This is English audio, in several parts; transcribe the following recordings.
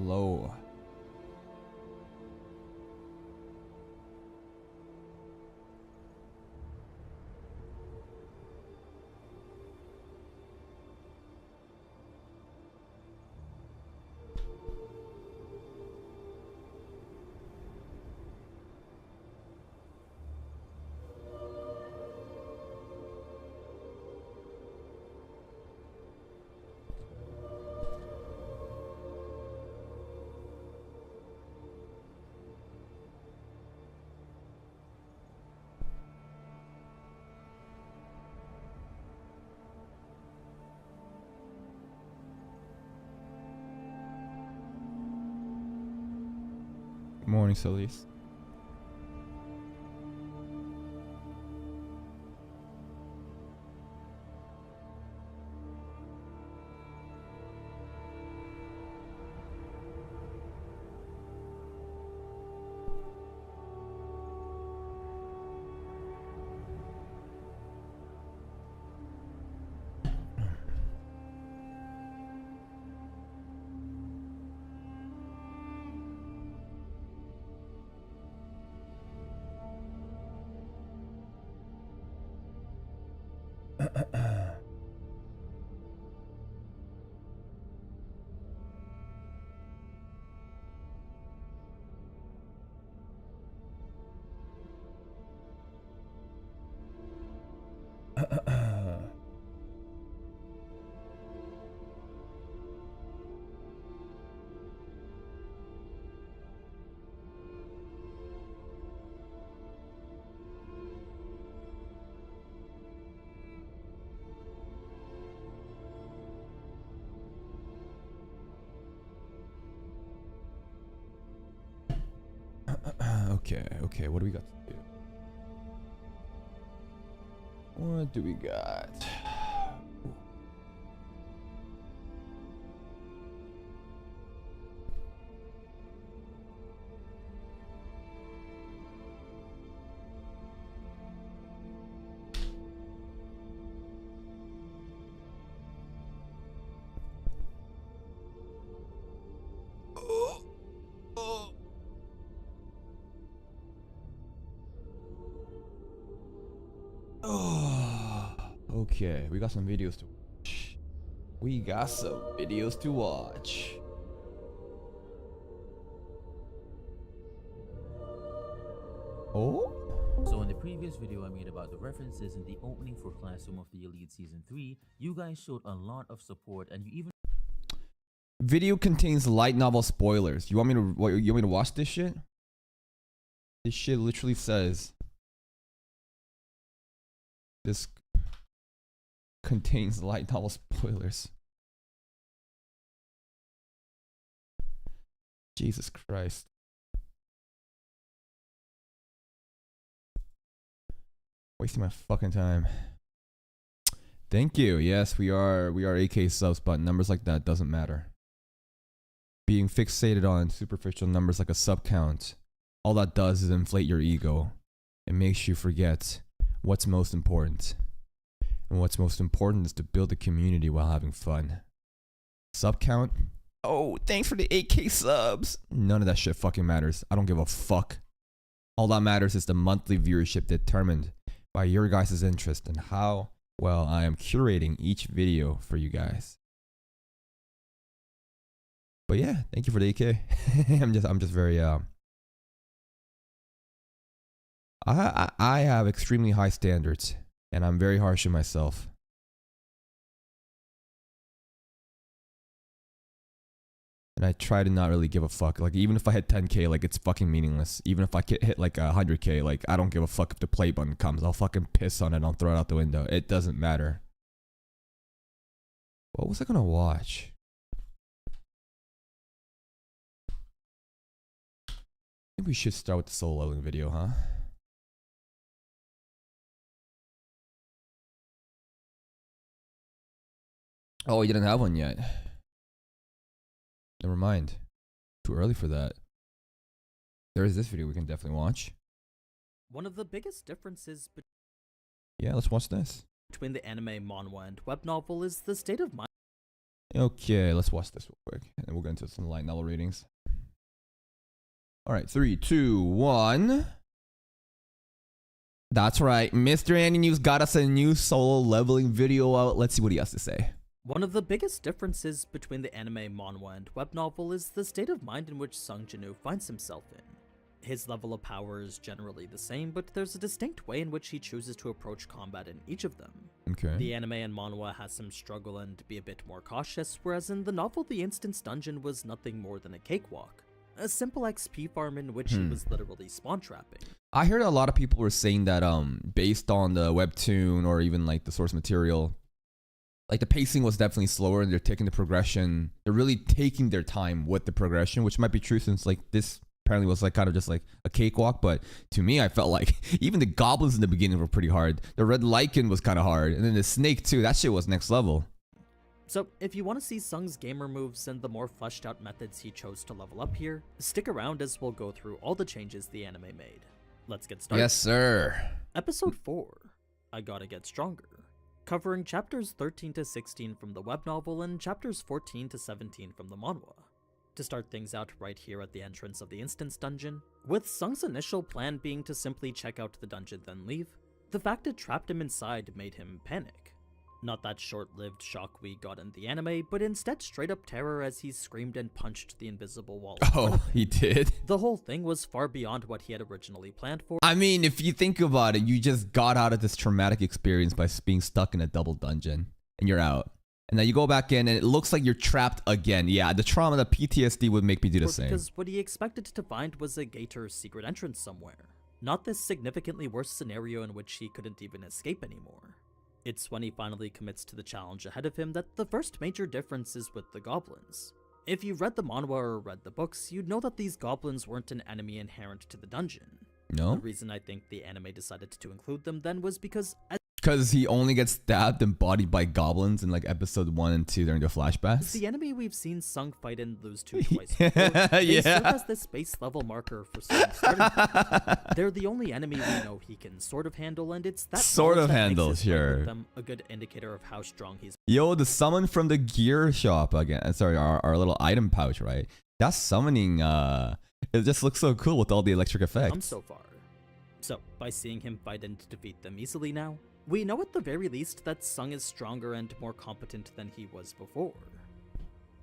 Hello. Good morning, Solis. Okay, what do we got to do? What do we got? Okay, we got some videos to watch. Oh? So in the previous video I made about the references in the opening for Classroom of the Elite Season 3, you guys showed a lot of support and you even... Video contains light novel spoilers. You want me to watch this shit? This shit literally says this contains light novel spoilers. Jesus Christ. Wasting my fucking time. Thank you. Yes, we are AK subs, but numbers like that doesn't matter. Being fixated on superficial numbers like a sub count, all that does is inflate your ego. It makes you forget what's most important. And what's most important is to build a community while having fun. Sub count? Oh, thanks for the 8K subs. None of that shit fucking matters. I don't give a fuck. All that matters is the monthly viewership determined by your guys' interest and how well I am curating each video for you guys. But yeah, thank you for the 8K. I'm just very I have extremely high standards and I'm very harsh on myself. And I try to not really give a fuck. Like, even if I hit 10K, like, it's fucking meaningless. Even if I hit like 100K, like, I don't give a fuck if the play button comes. I'll fucking piss on it and I'll throw it out the window. It doesn't matter. What was I gonna watch? I think we should start with the soul leveling video, huh? Oh, you didn't have one yet. Never mind. Too early for that. There is this video we can definitely watch. One of the biggest differences Yeah, let's watch this. between the anime, manhwa, and web novel is the state of mind Okay, let's watch this real quick, and then we'll get into some light novel readings. All right, 3, 2, 1. That's right, Mr. Andy News got us a new solo leveling video out. Let's see what he has to say. One of the biggest differences between the anime, manhwa, and web novel is the state of mind in which Sung Jin-woo finds himself in. His level of power is generally the same, but there's a distinct way in which he chooses to approach combat in each of them. Okay. The anime and manhwa has him struggle and be a bit more cautious, whereas in the novel the Instance Dungeon was nothing more than a cakewalk. A simple XP farm in which he was literally spawn trapping. I heard a lot of people were saying that based on the webtoon or even like the source material, like the pacing was definitely slower and they're taking the progression. They're really taking their time with the progression, which might be true since like this apparently was like kind of just like a cakewalk. But to me, I felt like even the goblins in the beginning were pretty hard. The red lichen was kind of hard. And then the snake too, that shit was next level. So, if you want to see Sung's gamer moves and the more fleshed out methods he chose to level up here, stick around as we'll go through all the changes the anime made. Let's get started. Yes, sir. Episode 4, I Gotta Get Stronger, covering chapters 13 to 16 from the web novel and chapters 14 to 17 from the manhwa. To start things out right here at the entrance of the Instance Dungeon, with Sung's initial plan being to simply check out the dungeon then leave, the fact it trapped him inside made him panic. Not that short-lived shock we got in the anime, but instead straight-up terror as he screamed and punched the invisible wall. Oh, he did? The whole thing was far beyond what he had originally planned for. I mean, if you think about it, you just got out of this traumatic experience by being stuck in a double dungeon, and you're out. And then you go back in, and it looks like you're trapped again. Yeah, the trauma, the PTSD would make me do the same. Because what he expected to find was a gator's secret entrance somewhere. Not this significantly worse scenario in which he couldn't even escape anymore. It's when he finally commits to the challenge ahead of him that the first major difference is with the goblins. If you read the manhwa or read the books, you'd know that these goblins weren't an enemy inherent to the dungeon. No? The reason I think the anime decided to include them then was because Because he only gets stabbed and bodied by goblins in like episode 1 and 2 during the flashbacks? the anime we've seen Sung fight and lose to twice before, they serve as this base level marker for Sung's starting point. They're the only enemy we know he can sort of handle, and it's that Sort knowledge of that handle, makes his fight with sure. them a good indicator of how strong he's Yo, the summon from the gear shop again. Sorry, our little item pouch, right? That summoning, it just looks so cool with all the electric come effects. so far. So, by seeing him fight and defeat them easily now, we know at the very least that Sung is stronger and more competent than he was before.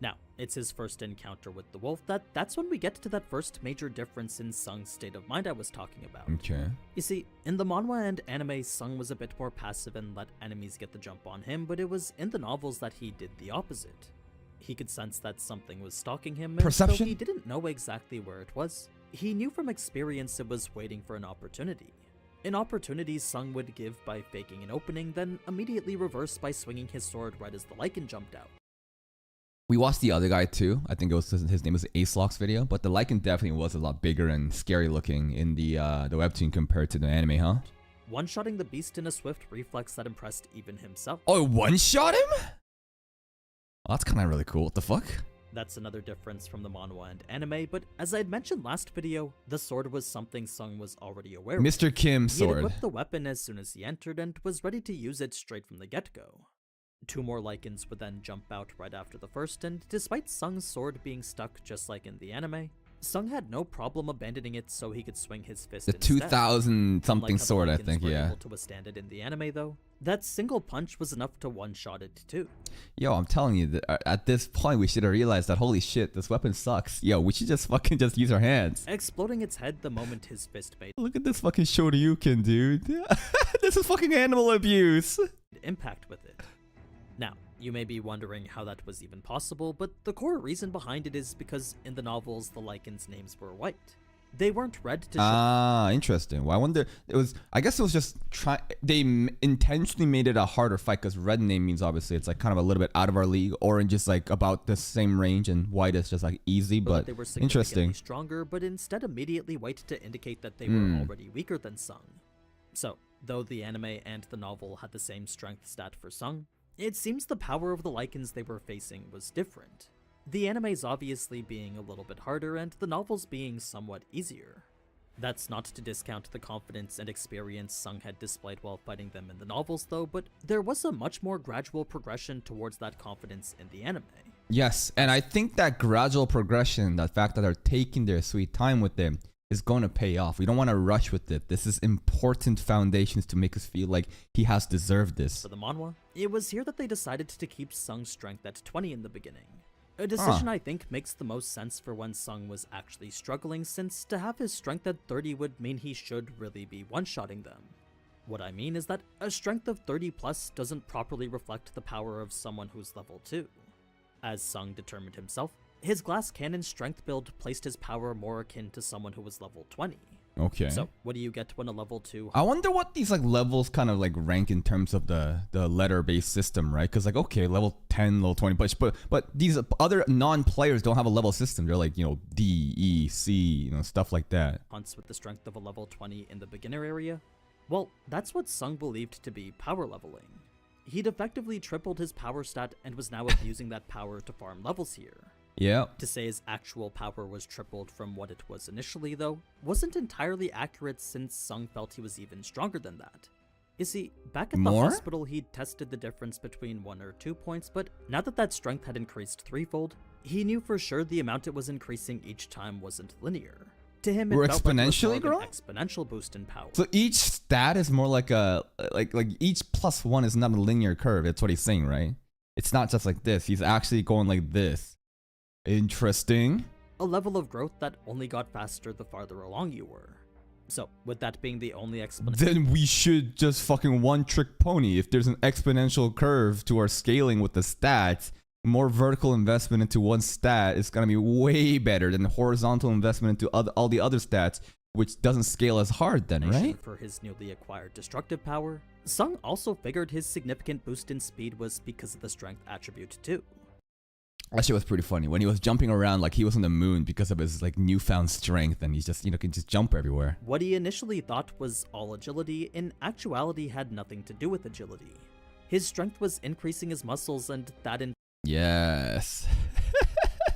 Now, it's his first encounter with the wolf that's when we get to that first major difference in Sung's state of mind I was talking about. Okay. You see, in the manhwa and anime, Sung was a bit more passive and let enemies get the jump on him, but it was in the novels that he did the opposite. He could sense that something was stalking him, and Perception? though he didn't know exactly where it was, he knew from experience it was waiting for an opportunity. An opportunity Sung would give by faking an opening, then immediately reverse by swinging his sword right as the lichen jumped out. We watched the other guy too. I think it was his name was Ace Locks video, but the Lycan definitely was a lot bigger and scary looking in the webtoon compared to the anime, huh? One-shotting the beast in a swift reflex that impressed even himself. Oh, one shot him? Oh, that's kind of really cool. What the fuck? That's another difference from the manhwa and anime, but as I had mentioned last video, the sword was something Sung was already aware of. Mr. Kim He had sword. equipped the weapon as soon as he entered and was ready to use it straight from the get-go. 2 more lichens would then jump out right after the first, and despite Sung's sword being stuck just like in the anime, Sung had no problem abandoning it so he could swing his fist The instead. 2000 something Unlike how the sword, I lichens think, were yeah. able to withstand it in the anime though, that single punch was enough to one-shot it too. Yo, I'm telling you, at this point, we should have realized that, holy shit, this weapon sucks. Yo, we should just fucking just use our hands. Exploding its head the moment his fist made Look at this fucking Shoryuken, dude. This is fucking animal abuse. impact with it. Now, you may be wondering how that was even possible, but the core reason behind it is because in the novels the lichens' names were white. They weren't red to show. Ah, interesting. Well, I wonder, I guess it was just, intentionally made it a harder fight because red name means obviously it's like kind of a little bit out of our league. Orange is like about the same range and white is just like easy, but they were significantly interesting. stronger, but instead immediately white to indicate that they were already weaker than Sung. So, though the anime and the novel had the same strength stat for Sung, it seems the power of the lichens they were facing was different. The anime's obviously being a little bit harder and the novels being somewhat easier. That's not to discount the confidence and experience Sung had displayed while fighting them in the novels though, but there was a much more gradual progression towards that confidence in the anime. Yes, and I think that gradual progression, the fact that they're taking their sweet time with them, is going to pay off. We don't want to rush with it. This is important foundations to make us feel like he has deserved this. For the manhwa, it was here that they decided to keep Sung's strength at 20 in the beginning. A decision I think makes the most sense for when Sung was actually struggling, since to have his strength at 30 would mean he should really be one-shotting them. What I mean is that a strength of 30 plus doesn't properly reflect the power of someone who's level 2. As Sung determined himself, his glass cannon strength build placed his power more akin to someone who was level 20. Okay. So, what do you get when a level 2... I wonder what these like levels kind of like rank in terms of the letter-based system, right? Because like, okay, level 10, level 20, but these other non-players don't have a level system. They're like, you know, D, E, C, you know, stuff like that. hunts with the strength of a level 20 in the beginner area? Well, that's what Sung believed to be power leveling. He'd effectively tripled his power stat and was now abusing that power to farm levels here. Yeah. To say his actual power was tripled from what it was initially, though, wasn't entirely accurate since Sung felt he was even stronger than that. You see, back at the More? hospital he'd tested the difference between 1 or 2 points, but now that strength had increased threefold, he knew for sure the amount it was increasing each time wasn't linear. To him, it We're felt like it was more exponentially of an growing? exponential boost in power. So each stat is more like a like each +1 is not a linear curve. That's what he's saying, right? It's not just like this. He's actually going like this. Interesting. A level of growth that only got faster the farther along you were. So, with that being the only explanation, Then we should just fucking one-trick pony. If there's an exponential curve to our scaling with the stats, more vertical investment into one stat is gonna be way better than horizontal investment into all the other stats, which doesn't scale as hard then, right? for his newly acquired destructive power, Sung also figured his significant boost in speed was because of the strength attribute too. That shit was pretty funny when he was jumping around like he was on the moon because of his like newfound strength, and he's just, you know, can just jump everywhere. What he initially thought was all agility, in actuality had nothing to do with agility. His strength was increasing his muscles, and that in Yes.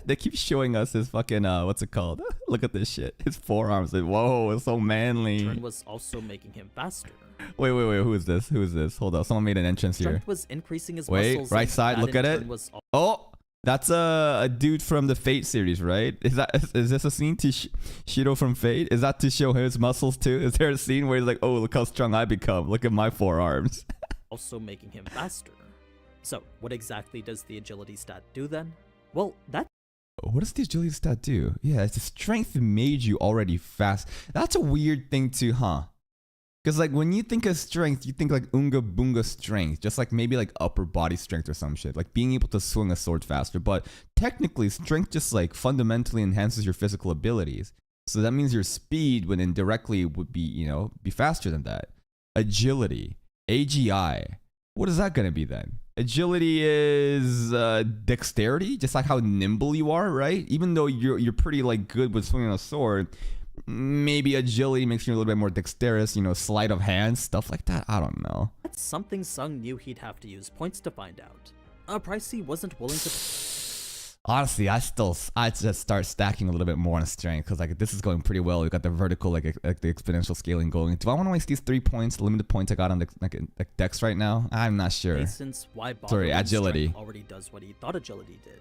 They keep showing us his fucking what's it called? Look at this shit. His forearms. Whoa, it's so manly. turn was also making him faster. Wait. Who is this? Who is this? Hold up. Someone made an entrance here. Strength was increasing his Wait, muscles. right and side, that look in at turn it. Was Oh, that's a dude from the Fate series, right? Is this a scene to Shiro from Fate? Is that to show his muscles too? Is there a scene where he's like, oh, look how strong I become. Look at my forearms. also making him faster. So, what exactly does the agility stat do then? Well, that What does the agility stat do? Yeah, it's the strength made you already fast. That's a weird thing too, huh? Because like when you think of strength, you think like unga boonga strength, just like maybe like upper body strength or some shit, like being able to swing a sword faster. But technically, strength just like fundamentally enhances your physical abilities. So that means your speed, when indirectly, would be, you know, be faster than that. Agility, AGI. What is that gonna be then? Agility is dexterity, just like how nimble you are, right? Even though you're pretty like good with swinging a sword, maybe agility makes you a little bit more dexterous, you know, sleight of hand, stuff like that. I don't know. that's something Sung knew he'd have to use points to find out. A price he wasn't willing to Honestly, I just start stacking a little bit more on strength because like this is going pretty well. We got the vertical like the exponential scaling going. Do I want to waste these 3 points, limited points I got on the like dex right now? I'm not sure. pay since why bother Sorry, when agility. strength already does what he thought agility did.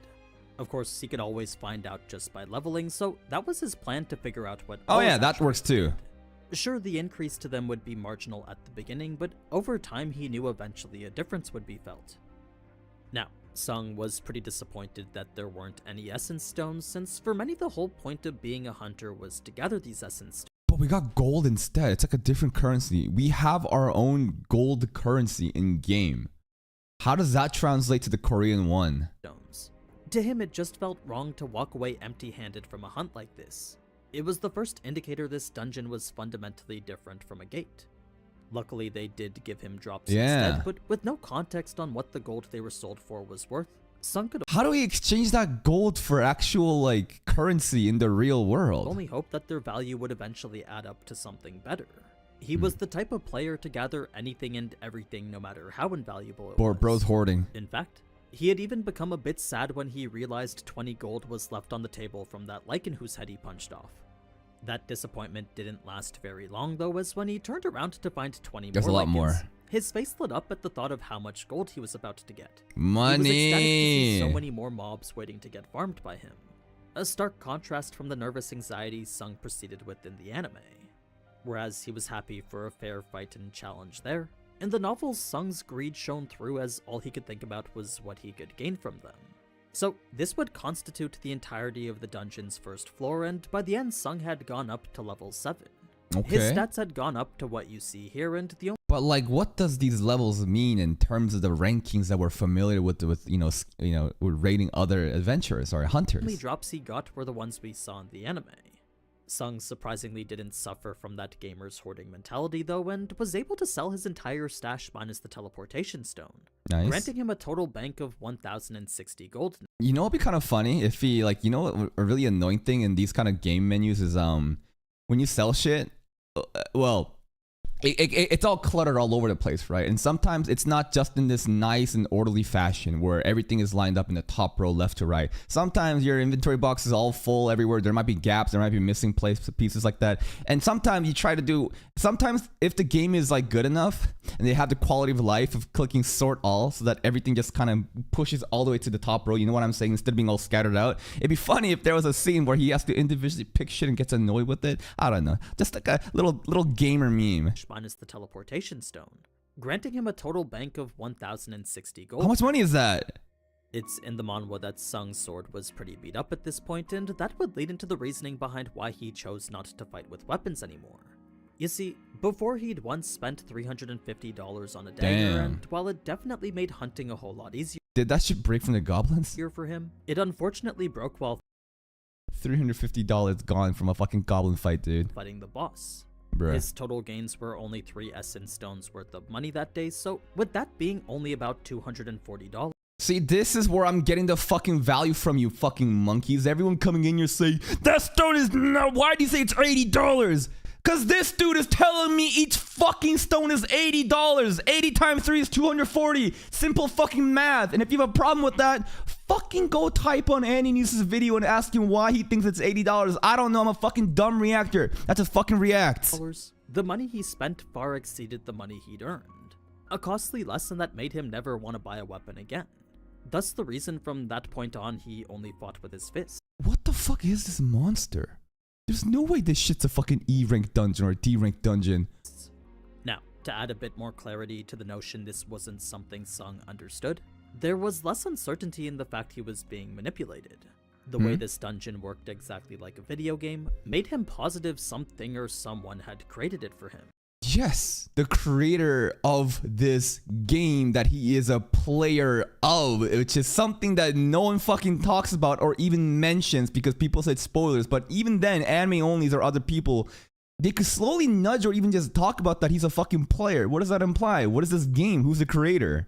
Of course, he could always find out just by leveling, so that was his plan to figure out what Oh all yeah, his that works too. attributes. Sure, the increase to them would be marginal at the beginning, but over time he knew eventually a difference would be felt. Now, Sung was pretty disappointed that there weren't any essence stones, since for many the whole point of being a hunter was to gather these essence But we got gold instead. It's like a different currency. We have our own gold currency in game. How does that translate to the Korean one? stones. To him, it just felt wrong to walk away empty-handed from a hunt like this. It was the first indicator this dungeon was fundamentally different from a gate. Luckily, they did give him drops Yeah. instead, but with no context on what the gold they were sold for was worth, Sung could How do we exchange that gold for actual like currency in the real world? only hope that their value would eventually add up to something better. He was the type of player to gather anything and everything no matter how invaluable it was. Bro's hoarding. In fact, he had even become a bit sad when he realized 20 gold was left on the table from that lichen whose head he punched off. That disappointment didn't last very long though, as when he turned around to find 20 There's more a lot Lycans, more. his face lit up at the thought of how much gold he was about to get. Money. He was ecstatic to see so many more mobs waiting to get farmed by him. A stark contrast from the nervous anxiety Sung proceeded with in the anime. Whereas he was happy for a fair fight and challenge there, in the novel Sung's greed shone through as all he could think about was what he could gain from them. So this would constitute the entirety of the dungeon's first floor, and by the end Sung had gone up to level 7. Okay. His stats had gone up to what you see here, and the But like, what does these levels mean in terms of the rankings that we're familiar with with rating other adventurers or only hunters? drops he got were the ones we saw in the anime. Sung surprisingly didn't suffer from that gamer's hoarding mentality though, and was able to sell his entire stash minus the teleportation stone, Nice. granting him a total bank of 1,060 gold. You know, it'd be kind of funny if he like, you know, what a really annoying thing in these kind of game menus is when you sell shit, well, it's all cluttered all over the place, right? And sometimes it's not just in this nice and orderly fashion where everything is lined up in the top row left to right. Sometimes your inventory box is all full everywhere. There might be gaps, there might be missing pieces like that. And sometimes you try to do, sometimes if the game is like good enough and they have the quality of life of clicking sort all so that everything just kind of pushes all the way to the top row, you know what I'm saying? Instead of being all scattered out. It'd be funny if there was a scene where he has to individually pick shit and gets annoyed with it. I don't know. Just like a little gamer meme. Minus the teleportation stone, granting him a total bank of 1,060 gold. How much money is that? It's in the manhwa that Sung's sword was pretty beat up at this point, and that would lead into the reasoning behind why he chose not to fight with weapons anymore. You see, before he'd once spent $350 on a dagger, Damn. and while it definitely made hunting a whole lot easier Did that shit break from the goblins? for him, it unfortunately broke while $350 gone from a fucking goblin fight, dude. fighting the boss. Bruh. His total gains were only 3 essence stones worth of money that day, so with that being only about $240, See, this is where I'm getting the fucking value from, you fucking monkeys. Everyone coming in here saying, that stone is not, why do you say it's $80? Cause this dude is telling me each fucking stone is $80. 80 times 3 is 240. Simple fucking math. And if you have a problem with that, fucking go type on Andy News' video and ask him why he thinks it's $80. I don't know, I'm a fucking dumb reactor. That just fucking reacts. the money he spent far exceeded the money he'd earned. A costly lesson that made him never want to buy a weapon again. Thus the reason from that point on he only fought with his fists. What the fuck is this monster? There's no way this shit's a fucking E-rank dungeon or a D-rank dungeon. Now, to add a bit more clarity to the notion this wasn't something Sung understood, there was less uncertainty in the fact he was being manipulated. The way this dungeon worked exactly like a video game made him positive something or someone had created it for him. Yes, the creator of this game that he is a player of, which is something that no one fucking talks about or even mentions because people said spoilers. But even then, anime onlys or other people, they could slowly nudge or even just talk about that he's a fucking player. What does that imply? What is this game? Who's the creator?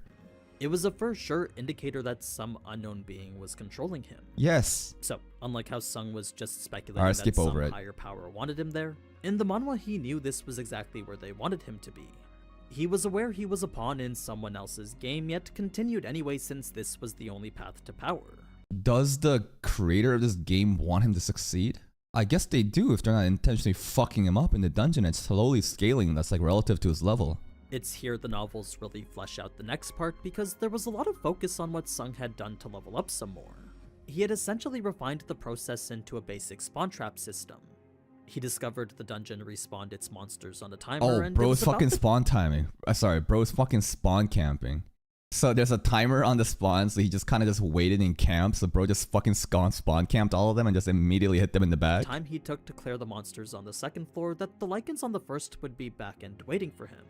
It was a for sure indicator that some unknown being was controlling him. Yes. So, unlike how Sung was just speculating Alright, that skip some over it. higher power wanted him there, in the manhwa he knew this was exactly where they wanted him to be. He was aware he was a pawn in someone else's game, yet continued anyway since this was the only path to power. Does the creator of this game want him to succeed? I guess they do if they're not intentionally fucking him up in the dungeon and slowly scaling that's like relative to his level. It's here the novels really flesh out the next part because there was a lot of focus on what Sung had done to level up some more. He had essentially refined the process into a basic spawn trap system. He discovered the dungeon respawned its monsters on a timer Oh, and bro it is was about fucking to spawn timing. Sorry, bro is fucking spawn camping. So there's a timer on the spawn, so he just kind of just waited in camp. So bro just fucking spawn camped all of them and just immediately hit them in the back. time he took to clear the monsters on the second floor that the Lycans on the first would be back and waiting for him.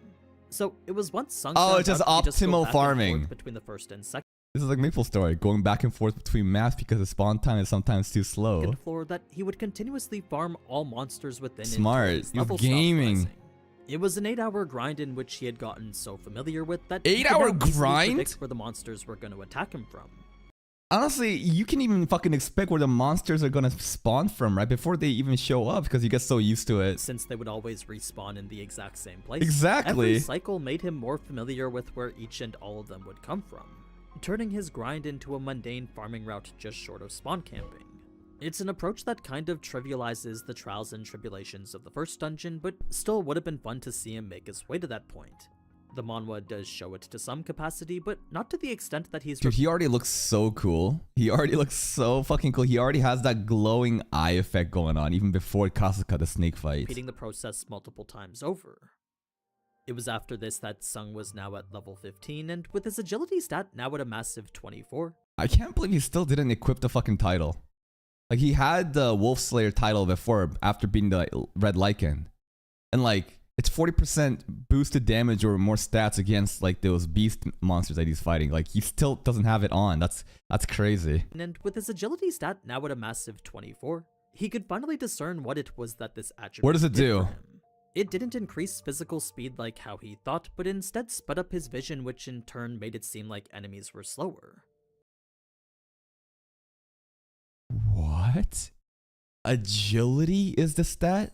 So it was once Sung Oh, found it's just out, he'd just go optimal back and farming. forth between the first and second This is like Maple Story, going back and forth between maps because the spawn time is sometimes too slow. floor that he would continuously farm all monsters within until Smart. his You're level stopped gaming. rising. It was an 8-hour grind in which he had gotten so familiar with that 8-hour he could now easily grind? predict where the monsters were going to attack him from. Honestly, you can even fucking expect where the monsters are gonna spawn from right before they even show up because you get so used to it. Since they would always respawn in the exact same place. Exactly. Every cycle made him more familiar with where each and all of them would come from, turning his grind into a mundane farming route just short of spawn camping. It's an approach that kind of trivializes the trials and tribulations of the first dungeon, but still would have been fun to see him make his way to that point. The manhwa does show it to some capacity, but not to the extent that he's Dude, he already looks so cool. He already looks so fucking cool. He already has that glowing eye effect going on, even before Kasuka, the snake fight. repeating the process multiple times over. It was after this that Sung was now at level 15, and with his agility stat now at a massive 24. I can't believe he still didn't equip the fucking title. Like, he had the Wolf Slayer title before, after beating the Red Lycan. And like, it's 40% boosted damage or more stats against like those beast monsters that he's fighting. Like, he still doesn't have it on. That's crazy. And with his agility stat now at a massive 24, he could finally discern what it was that this attribute What does it did do? for him. It didn't increase physical speed like how he thought, but instead sped up his vision, which in turn made it seem like enemies were slower. What? Agility is the stat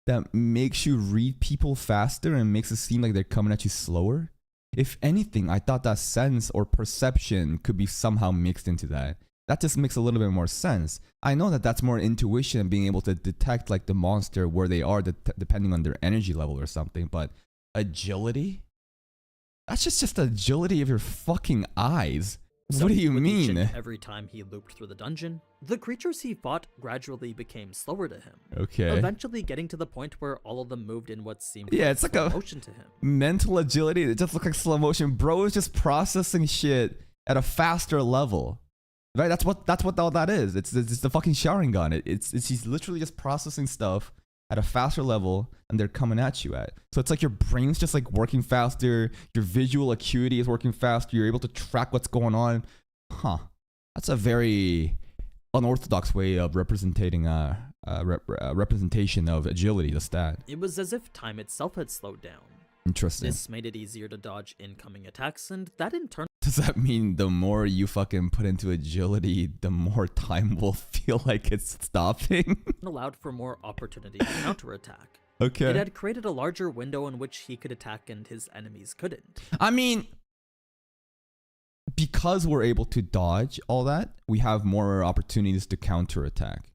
that makes you read people faster and makes it seem like they're coming at you slower? If anything, I thought that sense or perception could be somehow mixed into that. That just makes a little bit more sense. I know that that's more intuition and being able to detect like the monster where they are depending on their energy level or something, but agility? That's just the agility of your fucking eyes. So, What do you with each mean? and every time he looped through the dungeon, the creatures he fought gradually became slower to him. Okay. Eventually getting to the point where all of them moved in what seemed Yeah, it's like slow a- motion to him. Mental agility, it just looks like slow motion. Bro is just processing shit at a faster level. Right? That's what all that is. It's the fucking Sharingan. It's he's literally just processing stuff at a faster level and they're coming at you at. So it's like your brain's just like working faster, your visual acuity is working faster, you're able to track what's going on. Huh. That's a very unorthodox way of representation of agility, the stat. It was as if time itself had slowed down. Interesting. This made it easier to dodge incoming attacks, and that in turn Does that mean the more you fucking put into agility, the more time will feel like it's stopping? allowed for more opportunity to counterattack. Okay. It had created a larger window in which he could attack and his enemies couldn't. I mean, because we're able to dodge all that, we have more opportunities to counterattack.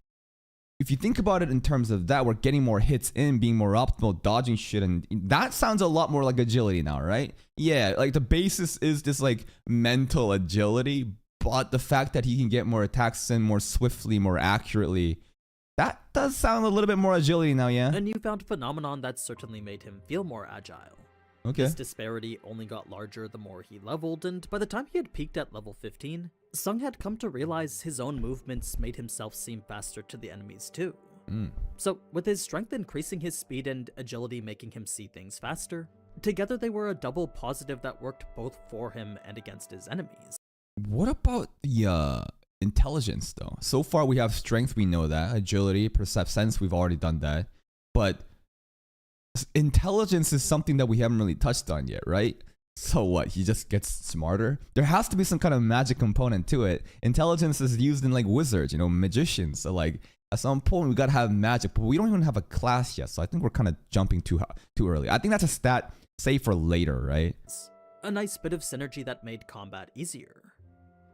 If you think about it in terms of that, we're getting more hits in, being more optimal, dodging shit, and that sounds a lot more like agility now, right? Yeah, like the basis is this like mental agility, but the fact that he can get more attacks in more swiftly, more accurately, that does sound a little bit more agility now, yeah? A newfound phenomenon that certainly made him feel more agile. Okay. This disparity only got larger the more he leveled, and by the time he had peaked at level 15, Sung had come to realize his own movements made himself seem faster to the enemies too. So, with his strength increasing his speed and agility making him see things faster, together they were a double positive that worked both for him and against his enemies. What about the intelligence though? So far we have strength, we know that. Agility, sense, we've already done that. But intelligence is something that we haven't really touched on yet, right? So what? He just gets smarter? There has to be some kind of magic component to it. Intelligence is used in like wizards, you know, magicians. So like at some point we gotta have magic, but we don't even have a class yet. So I think we're kind of jumping too early. I think that's a stat, say for later, right? A nice bit of synergy that made combat easier.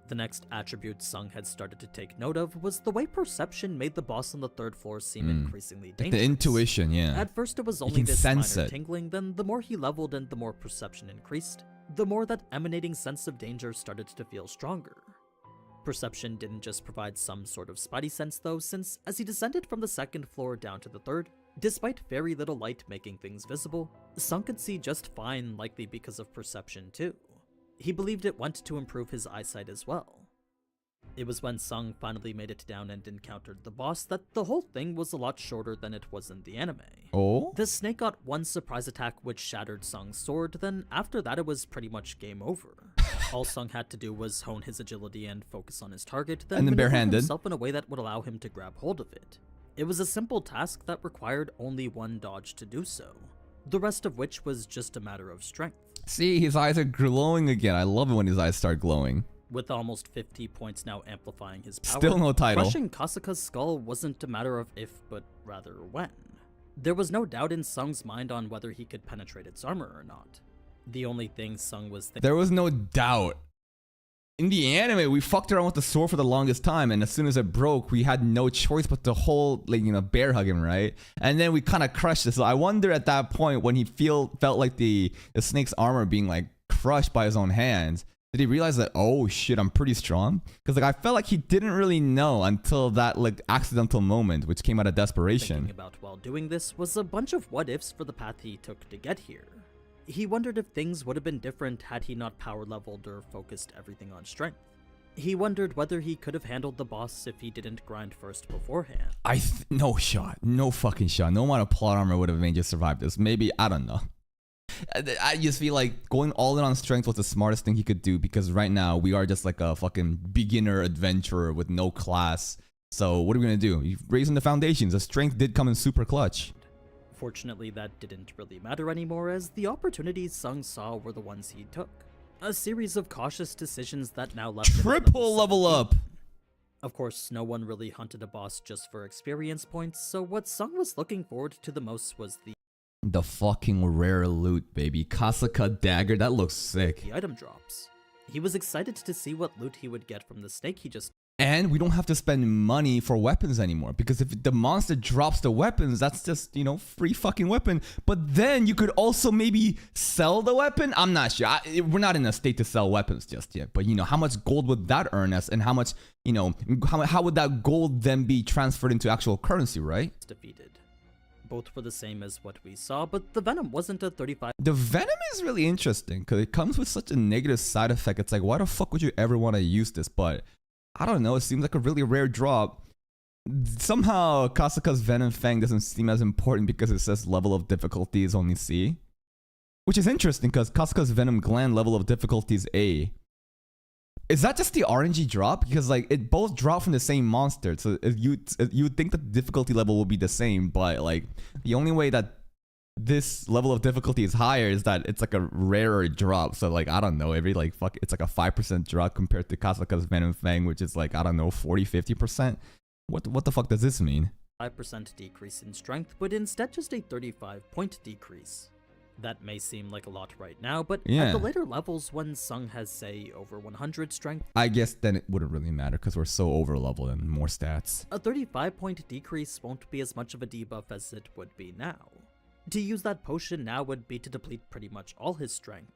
The next attribute Sung had started to take note of was the way perception made the boss on the third floor seem increasingly Like dangerous. the intuition, yeah. At first it was only can this sense minor it. tingling, then the more he leveled and the more perception increased, the more that emanating sense of danger started to feel stronger. Perception didn't just provide some sort of spidey sense though, since as he descended from the second floor down to the third, despite very little light making things visible, Sung could see just fine, likely because of perception too. He believed it went to improve his eyesight as well. It was when Sung finally made it down and encountered the boss that the whole thing was a lot shorter than it was in the anime. Oh? The snake got one surprise attack which shattered Sung's sword, then after that it was pretty much game over. All Sung had to do was hone his agility and focus on his target, then And then maneuver barehanded. himself in a way that would allow him to grab hold of it. It was a simple task that required only one dodge to do so, the rest of which was just a matter of strength. See, his eyes are glowing again. I love it when his eyes start glowing. With almost 50 points now amplifying his power, Still no title. crushing Kasuka's skull wasn't a matter of if, but rather when. There was no doubt in Sung's mind on whether he could penetrate its armor or not. The only thing Sung was thinking There was no doubt. in the anime, we fucked around with the sword for the longest time, and as soon as it broke, we had no choice but to hold, like, you know, bear hug him, right? And then we kind of crushed it. So I wonder at that point when he felt like the snake's armor being like crushed by his own hands, did he realize that, oh shit, I'm pretty strong? Because like I felt like he didn't really know until that like accidental moment, which came out of desperation. Thinking about while doing this was a bunch of what ifs for the path he took to get here. He wondered if things would have been different had he not power leveled or focused everything on strength. He wondered whether he could have handled the boss if he didn't grind first beforehand. No shot. No fucking shot. No amount of plot armor would have made you survive this. Maybe, I don't know. I just feel like going all in on strength was the smartest thing he could do, because right now we are just like a fucking beginner adventurer with no class. So what are we gonna do? You're raising the foundations. The strength did come in super clutch. Fortunately, that didn't really matter anymore, as the opportunities Sung saw were the ones he took. A series of cautious decisions that now left him at Triple level 17. up. Of course, no one really hunted a boss just for experience points, so what Sung was looking forward to the most was The fucking rare loot, baby. Kasaka dagger, that looks sick. the item drops. He was excited to see what loot he would get from the snake he just And we don't have to spend money for weapons anymore, because if the monster drops the weapons, that's just, you know, free fucking weapon. But then you could also maybe sell the weapon. I'm not sure. We're not in a state to sell weapons just yet. But, you know, how much gold would that earn us, and how much, you know, how would that gold then be transferred into actual currency, right? defeated. Both were the same as what we saw, but the Venom wasn't a 35 The Venom is really interesting because it comes with such a negative side effect. It's like, why the fuck would you ever want to use this? But I don't know, it seems like a really rare drop. Somehow Kasaka's Venom Fang doesn't seem as important because it says level of difficulty is only C. Which is interesting because Kasaka's Venom Gland level of difficulty is A. Is that just the RNG drop? Because like it both drop from the same monster, so you would think that the difficulty level will be the same, but like the only way that this level of difficulty is higher is that it's like a rarer drop. So like I don't know, every like fuck, it's like a 5% drop compared to Kasaka's Venom Fang, which is like I don't know 40-50%. What the fuck does this mean? 5% decrease in strength, but instead just a 35-point decrease. That may seem like a lot right now, but Yeah. at the later levels when Sung has, say, over 100 strength, I guess then it wouldn't really matter because we're so over leveled and more stats. a 35-point decrease won't be as much of a debuff as it would be now. To use that potion now would be to deplete pretty much all his strength.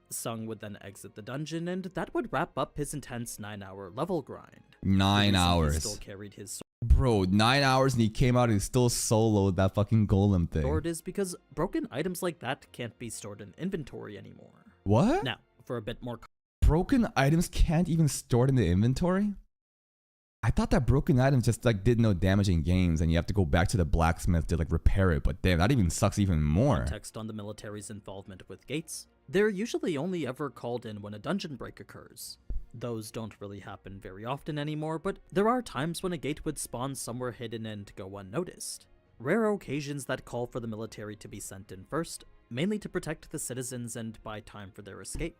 Sung would then exit the dungeon, and that would wrap up his intense 9-hour level grind. 9 The reason he hours. still carried his Bro, 9 hours and he came out and he still soloed that fucking golem thing. sword is because broken items like that can't be stored in inventory anymore. What? Now, for a bit more Broken items can't even store it in the inventory? I thought that broken items just like did no damage in games and you have to go back to the blacksmith to like repair it, but damn, that even sucks even more. context on the military's involvement with gates, they're usually only ever called in when a dungeon break occurs. Those don't really happen very often anymore, but there are times when a gate would spawn somewhere hidden and go unnoticed. Rare occasions that call for the military to be sent in first, mainly to protect the citizens and buy time for their escape.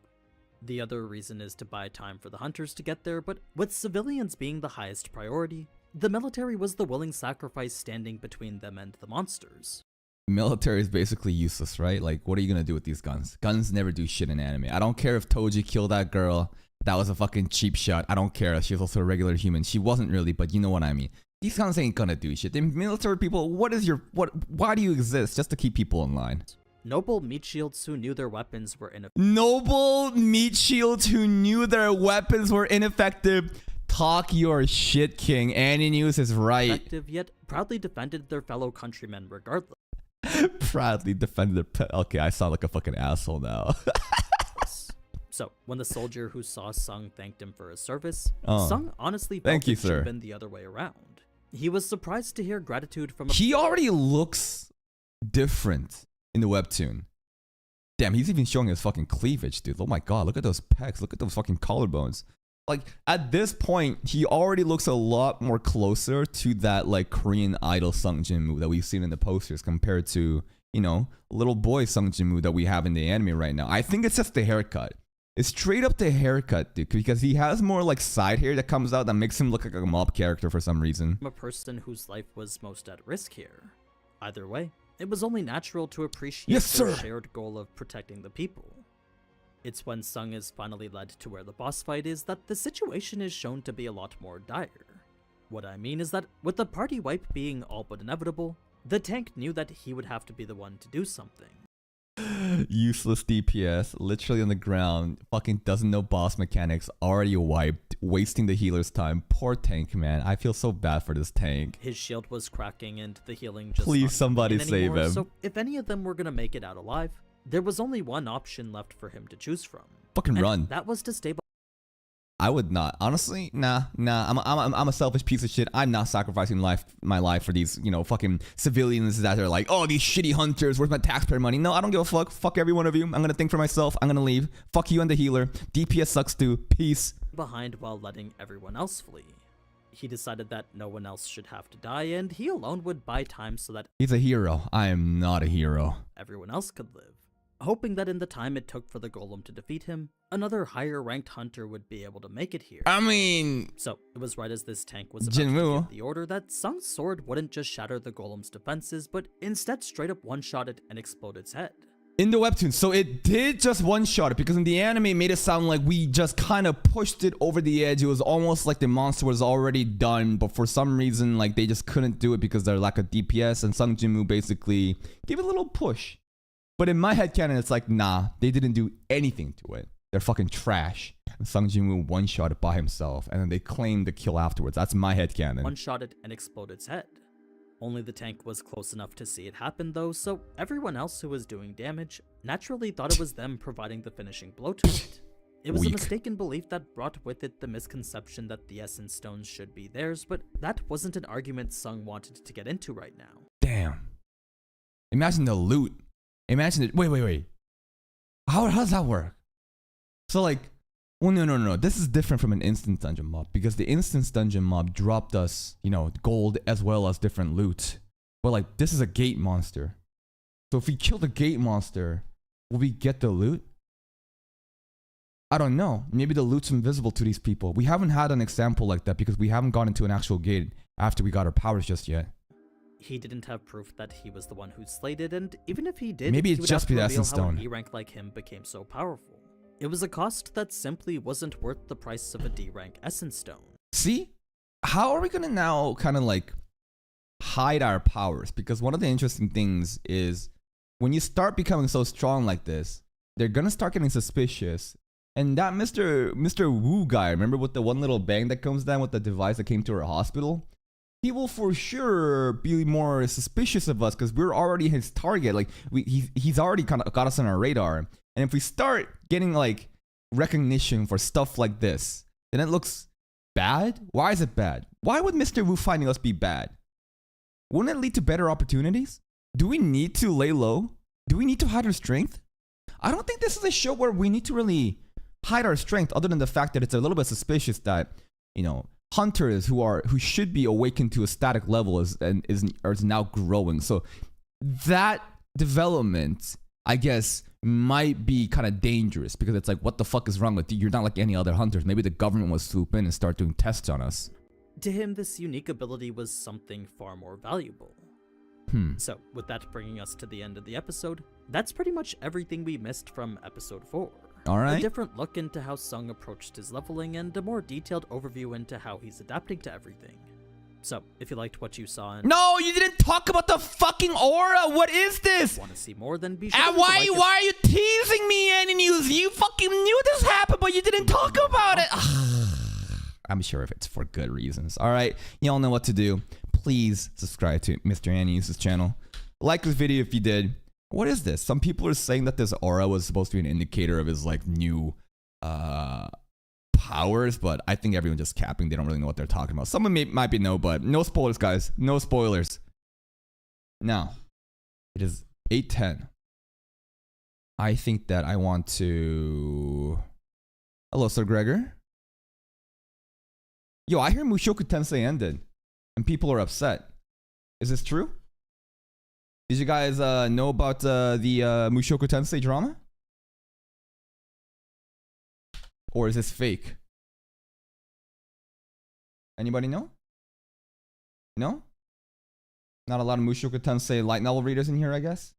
The other reason is to buy time for the hunters to get there, but with civilians being the highest priority, the military was the willing sacrifice standing between them and the monsters. Military is basically useless, right? Like, what are you gonna do with these guns? Guns never do shit in anime. I don't care if Toji killed that girl. That was a fucking cheap shot. I don't care. She was also a regular human. She wasn't really, but you know what I mean. These guns ain't gonna do shit. The military people, why do you exist? Just to keep people in line. Noble meat shields who knew their weapons were Noble meat shields who knew their weapons were ineffective. Talk your shit, King. Annie News is right. effective, yet proudly defended their fellow countrymen regardless. Proudly defended their pet. Okay, I sound like a fucking asshole now. So, when the soldier who saw Sung thanked him for his service, Oh. Sung honestly Thank felt you, it should have sir. been the other way around. He was surprised to hear gratitude from a He already looks different in the webtoon. Damn, he's even showing his fucking cleavage, dude. Oh my god, look at those pecs. Look at those fucking collarbones. Like, at this point, he already looks a lot more closer to that, like, Korean idol Sung Jin-woo that we've seen in the posters compared to, you know, little boy Sung Jin-woo that we have in the anime right now. I think it's just the haircut. It's straight up the haircut, dude, because he has more, like, side hair that comes out that makes him look like a mob character for some reason. person whose life was most at risk here. Either way, it was only natural to appreciate Yes, their sir. shared goal of protecting the people. It's when Sung is finally led to where the boss fight is that the situation is shown to be a lot more dire. What I mean is that with the party wipe being all but inevitable, the tank knew that he would have to be the one to do something. Useless DPS, literally on the ground, fucking doesn't know boss mechanics, already wiped, wasting the healer's time. Poor tank, man. I feel so bad for this tank. His shield was cracking and the healing just Please not somebody coming in anymore, save him. So if any of them were gonna make it out alive, there was only one option left for him to choose from. Fucking And run. that was to stay I would not. Honestly, nah. I'm a selfish piece of shit. I'm not sacrificing my life for these, fucking civilians that are like, oh, these shitty hunters, where's my taxpayer money? No, I don't give a fuck. Fuck every one of you. I'm gonna think for myself. I'm gonna leave. Fuck you and the healer. DPS sucks too. Peace. behind while letting everyone else flee. He decided that no one else should have to die, and he alone would buy time so that He's a hero. I am not a hero. everyone else could live. Hoping that in the time it took for the golem to defeat him, another higher ranked hunter would be able to make it here. I mean, So, it was right as this tank was about to Jinwoo. give the order that Sung's sword wouldn't just shatter the golem's defenses, but instead straight up one-shot it and explode its head. in the webtoon, so it did just one-shot it, because in the anime it made it sound like we just kind of pushed it over the edge. It was almost like the monster was already done, but for some reason, like, they just couldn't do it because of their lack of DPS, and Sung Jinwoo basically gave it a little push. But in my headcanon, it's like, nah, they didn't do anything to it. They're fucking trash. And Sung Jinwoo one-shot it by himself, and then they claimed the kill afterwards. That's my headcanon. One-shot it and explode its head. Only the tank was close enough to see it happen though, so everyone else who was doing damage naturally thought it was them providing the finishing blow to it. It was Weak. a mistaken belief that brought with it the misconception that the Essence Stones should be theirs, but that wasn't an argument Sung wanted to get into right now. Damn. Imagine the loot. Imagine it. Wait. How does that work? So, like, well, no. This is different from an instance dungeon mob, because the instance dungeon mob dropped us, gold as well as different loot. But, like, this is a gate monster. So if we kill the gate monster, will we get the loot? I don't know. Maybe the loot's invisible to these people. We haven't had an example like that because we haven't gone into an actual gate after we got our powers just yet. He didn't have proof that he was the one who slayed it, and even if he did, Maybe he it'd would just have be to the reveal Essence how an Stone. E-rank like him became so powerful. It was a cost that simply wasn't worth the price of a D-rank Essence Stone. See? How are we gonna now kind of like hide our powers? Because one of the interesting things is when you start becoming so strong like this, they're gonna start getting suspicious. And that Mr. Wu guy, remember with the one little bang that comes down with the device that came to our hospital? He will for sure be more suspicious of us because we're already his target. Like he's already kind of got us on our radar. And if we start getting like recognition for stuff like this, then it looks bad. Why is it bad? Why would Mr. Wu finding us be bad? Wouldn't it lead to better opportunities? Do we need to lay low? Do we need to hide our strength? I don't think this is a show where we need to really hide our strength, other than the fact that it's a little bit suspicious that, hunters who should be awakened to a static level is now growing. So that development, I guess, might be kind of dangerous, because it's like, what the fuck is wrong with you? You're not like any other hunters. Maybe the government will swoop in and start doing tests on us. To him, this unique ability was something far more valuable. So, with that bringing us to the end of the episode, that's pretty much everything we missed from episode 4. All right. A different look into how Sung approached his leveling, and a more detailed overview into how he's adapting to everything. So, if you liked what you saw and No, you didn't talk about the fucking aura. What is this? want to see more, then be sure And to why like are you teasing me, and you fucking knew this happened, but you didn't talk about it? I'm sure if it's for good reasons. All right, y'all know what to do. Please subscribe to Mr. Annie's channel. Like this video if you did. What is this? Some people are saying that this aura was supposed to be an indicator of his like new powers, but I think everyone's just capping. They don't really know what they're talking about. Someone might be no, but no spoilers, guys. No spoilers. Now, it is 8:10. I think that I want to... Hello, Sir Gregor. Yo, I hear Mushoku Tensei ended, and people are upset. Is this true? Did you guys know about the Mushoku Tensei drama? Or is this fake? Anybody know? No? Not a lot of Mushoku Tensei light novel readers in here, I guess?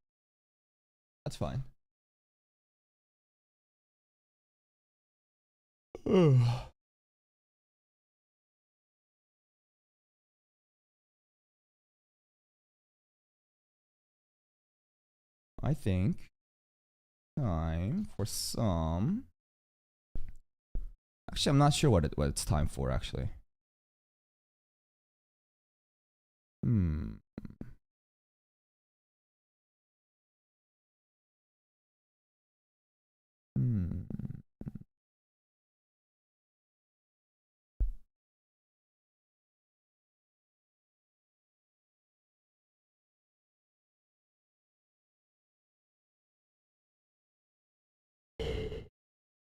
That's fine. I think time for some. Actually, I'm not sure what it's time for. Actually, hmm.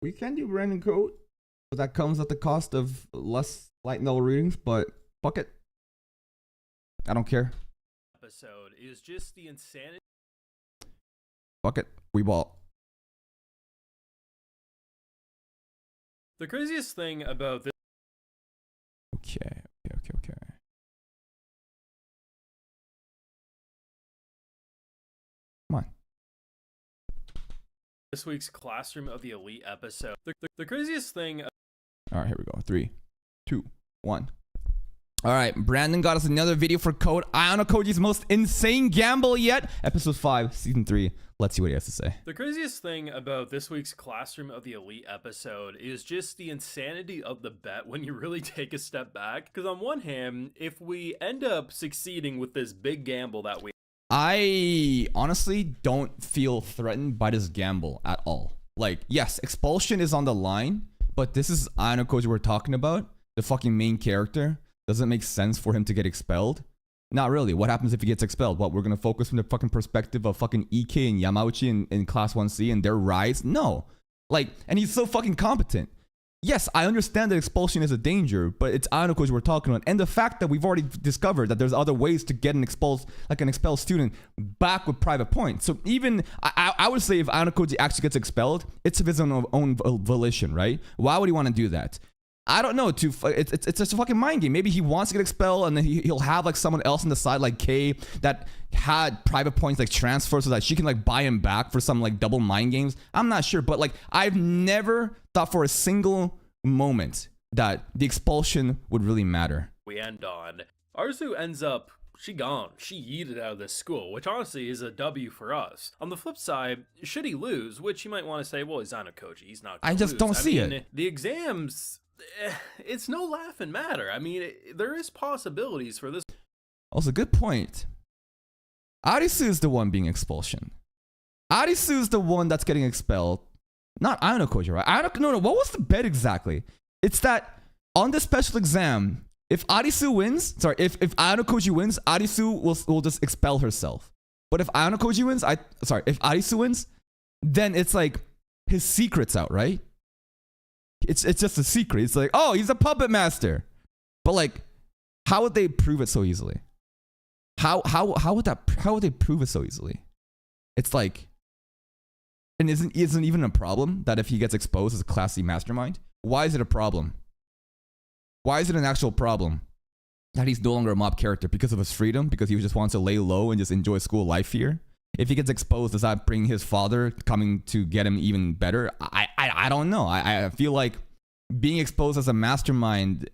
We can do random code, but that comes at the cost of less light novel readings. But fuck it, I don't care. Episode is just the insanity. Fuck it, we ball. The craziest thing about this. Okay. Come on. This week's Classroom of the Elite episode. The craziest thing. All right, here we go. 3, 2, 1. All right, Brandon got us another video for Code. Ayano Koji's most insane gamble yet. Episode 5, Season 3. Let's see what he has to say. The craziest thing about this week's Classroom of the Elite episode is just the insanity of the bet when you really take a step back. Because on one hand, if we end up succeeding with this big gamble that we... I honestly don't feel threatened by this gamble at all. Like, yes, expulsion is on the line, but this is Ayano Koji we're talking about. The fucking main character. Doesn't make sense for him to get expelled. Not really. What happens if he gets expelled? What, we're gonna focus from the fucking perspective of fucking EK and Yamauchi in Class 1C and their rise? No. Like, and he's so fucking competent. Yes, I understand that expulsion is a danger, but it's Ayano Koji we're talking about. And the fact that we've already discovered that there's other ways to get an expelled student back with private points. So even, I would say if Ayano Koji actually gets expelled, it's of his own volition, right? Why would he want to do that? I don't know. It's just a fucking mind game. Maybe he wants to get expelled, and then he'll have like someone else on the side, like Kay, that had private points like transfer, so that she can like buy him back for some like double mind games. I'm not sure, but like I've never thought for a single moment that the expulsion would really matter. We end on. Arzu ends up. She gone. She yeeted out of this school, which honestly is a W for us. On the flip side, should he lose, which you might want to say, well, he's Ayano Koji. He's not gonna I just lose. don't see mean, it. The exams. It's no laughing matter. I mean, there is possibilities for this. Also, good point. Arisu is the one being expulsion. Arisu is the one that's getting expelled, not Ayano Koji, right? No. What was the bet exactly? It's that on the special exam, if Arisu wins, if Ayano Koji wins, Arisu will just expel herself. But if Ayano Koji wins, if Arisu wins, then it's like his secret's out, right? It's just a secret. It's like, oh, he's a puppet master. But like, how would they prove it so easily? How would they prove it so easily? It's like, and isn't even a problem that if he gets exposed as a Class C mastermind? Why is it a problem? Why is it an actual problem that he's no longer a mob character? Because of his freedom? Because he just wants to lay low and just enjoy school life here? If he gets exposed, does that bring his father coming to get him even better? I don't know. I feel like being exposed as a mastermind,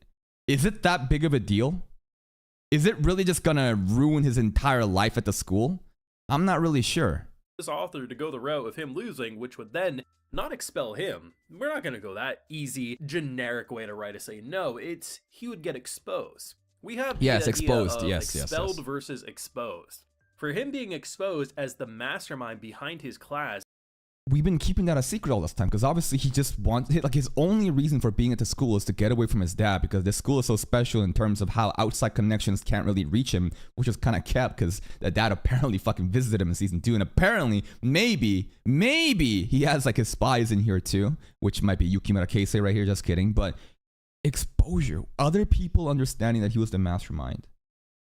is it that big of a deal? Is it really just gonna ruin his entire life at the school? I'm not really sure. This author to go the route of him losing, which would then not expel him. We're not gonna go that easy, generic way to write a say. No, it's he would get exposed. We have the idea exposed. Of Yes, expelled versus exposed. For him being exposed as the mastermind behind his class. We've been keeping that a secret all this time because obviously he just wants, like, his only reason for being at the school is to get away from his dad because this school is so special in terms of how outside connections can't really reach him, which is kind of kept because the dad apparently fucking visited him in season 2, and apparently maybe he has like his spies in here too, which might be Yukimura Keisei right here, just kidding. But exposure, other people understanding that he was the mastermind,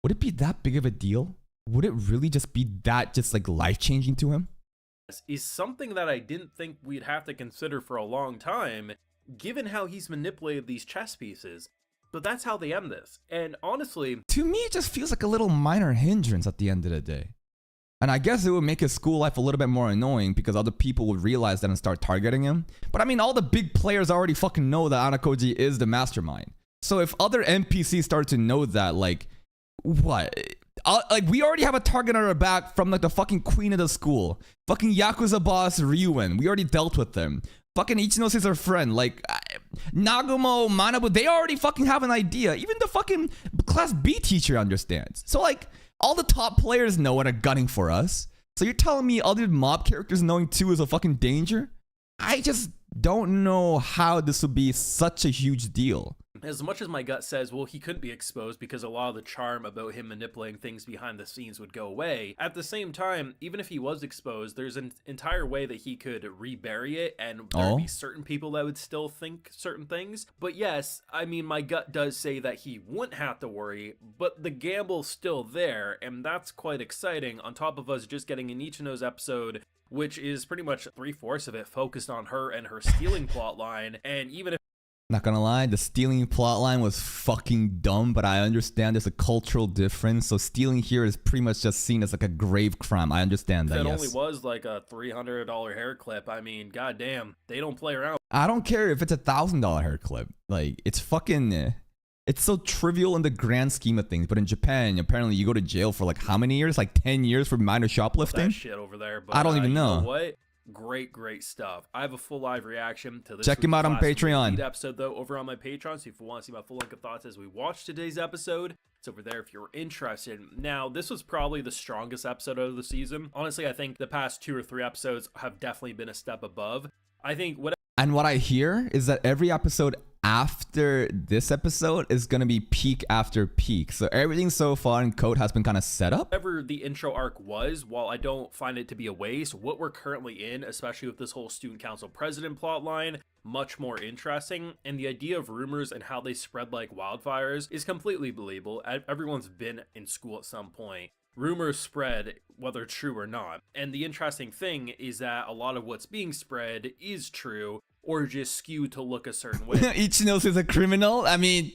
would it be that big of a deal? Would it really just be that just like life-changing to him? Is something that I didn't think we'd have to consider for a long time, given how he's manipulated these chess pieces. But that's how they end this. And honestly, to me, it just feels like a little minor hindrance at the end of the day. And I guess it would make his school life a little bit more annoying because other people would realize that and start targeting him. But I mean, all the big players already fucking know that Anakoji is the mastermind. So if other NPCs start to know that, like, what? Like, we already have a target on our back from, like, the fucking queen of the school. Fucking Yakuza boss Ryuen. We already dealt with them. Fucking Ichinose's our friend. Like, Nagumo, Manabu, they already fucking have an idea. Even the fucking Class B teacher understands. So, like, all the top players know and are gunning for us. So you're telling me other mob characters knowing too is a fucking danger? I just don't know how this would be such a huge deal. As much as my gut says, well, he couldn't be exposed because a lot of the charm about him manipulating things behind the scenes would go away. At the same time, even if he was exposed, there's an entire way that he could rebury it, and there would be certain people that would still think certain things. But yes, I mean, my gut does say that he wouldn't have to worry, but the gamble's still there, and that's quite exciting, on top of us just getting an Ichino's episode, which is pretty much 3/4 of it focused on her and her stealing plotline. And even if Not gonna lie, the stealing plotline was fucking dumb, but I understand there's a cultural difference. So stealing here is pretty much just seen as like a grave crime. I understand that, it yes. only was like a $300 hair clip, I mean, goddamn, they don't play around. I don't care if it's $1,000 hair clip. Like, it's fucking... It's so trivial in the grand scheme of things. But in Japan, apparently you go to jail for like how many years? Like 10 years for minor shoplifting? That shit over there. But, I don't even know. You know what? Great stuff. I have a full live reaction to this. Check him out on Patreon. Episode though over on my Patreon. So if you want to see my full length of thoughts as we watch today's episode, it's over there if you're interested. Now, this was probably the strongest episode of the season. Honestly, I think the past 2 or 3 episodes have definitely been a step above. I think what. And what I hear is that every episode after this episode is going to be peak after peak. So everything so far in Code has been kind of set up. Whatever the intro arc was, while I don't find it to be a waste, what we're currently in, especially with this whole student council president plotline, much more interesting. And the idea of rumors and how they spread like wildfires is completely believable. Everyone's been in school at some point. Rumors spread whether true or not. And the interesting thing is that a lot of what's being spread is true, or just skewed to look a certain way. Ichinos is a criminal. I mean,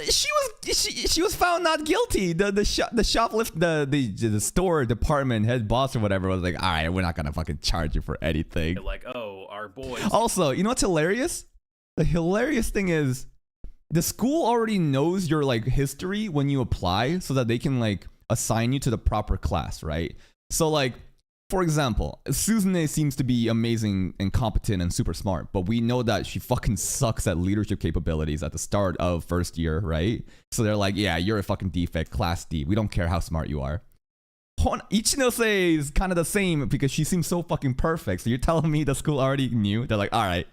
she was found not guilty. The shoplift, the store department head boss or whatever was like, all right, we're not gonna fucking charge you for anything. Like, oh, our boys. Also, you know what's hilarious? The hilarious thing is, the school already knows your like history when you apply, so that they can like assign you to the proper class, right? So like, for example, Suzune seems to be amazing and competent and super smart, but we know that she fucking sucks at leadership capabilities at the start of first year, right? So they're like, yeah, you're a fucking defect, class D. We don't care how smart you are. Ichinose is kind of the same because she seems so fucking perfect. So you're telling me the school already knew? They're like, all right.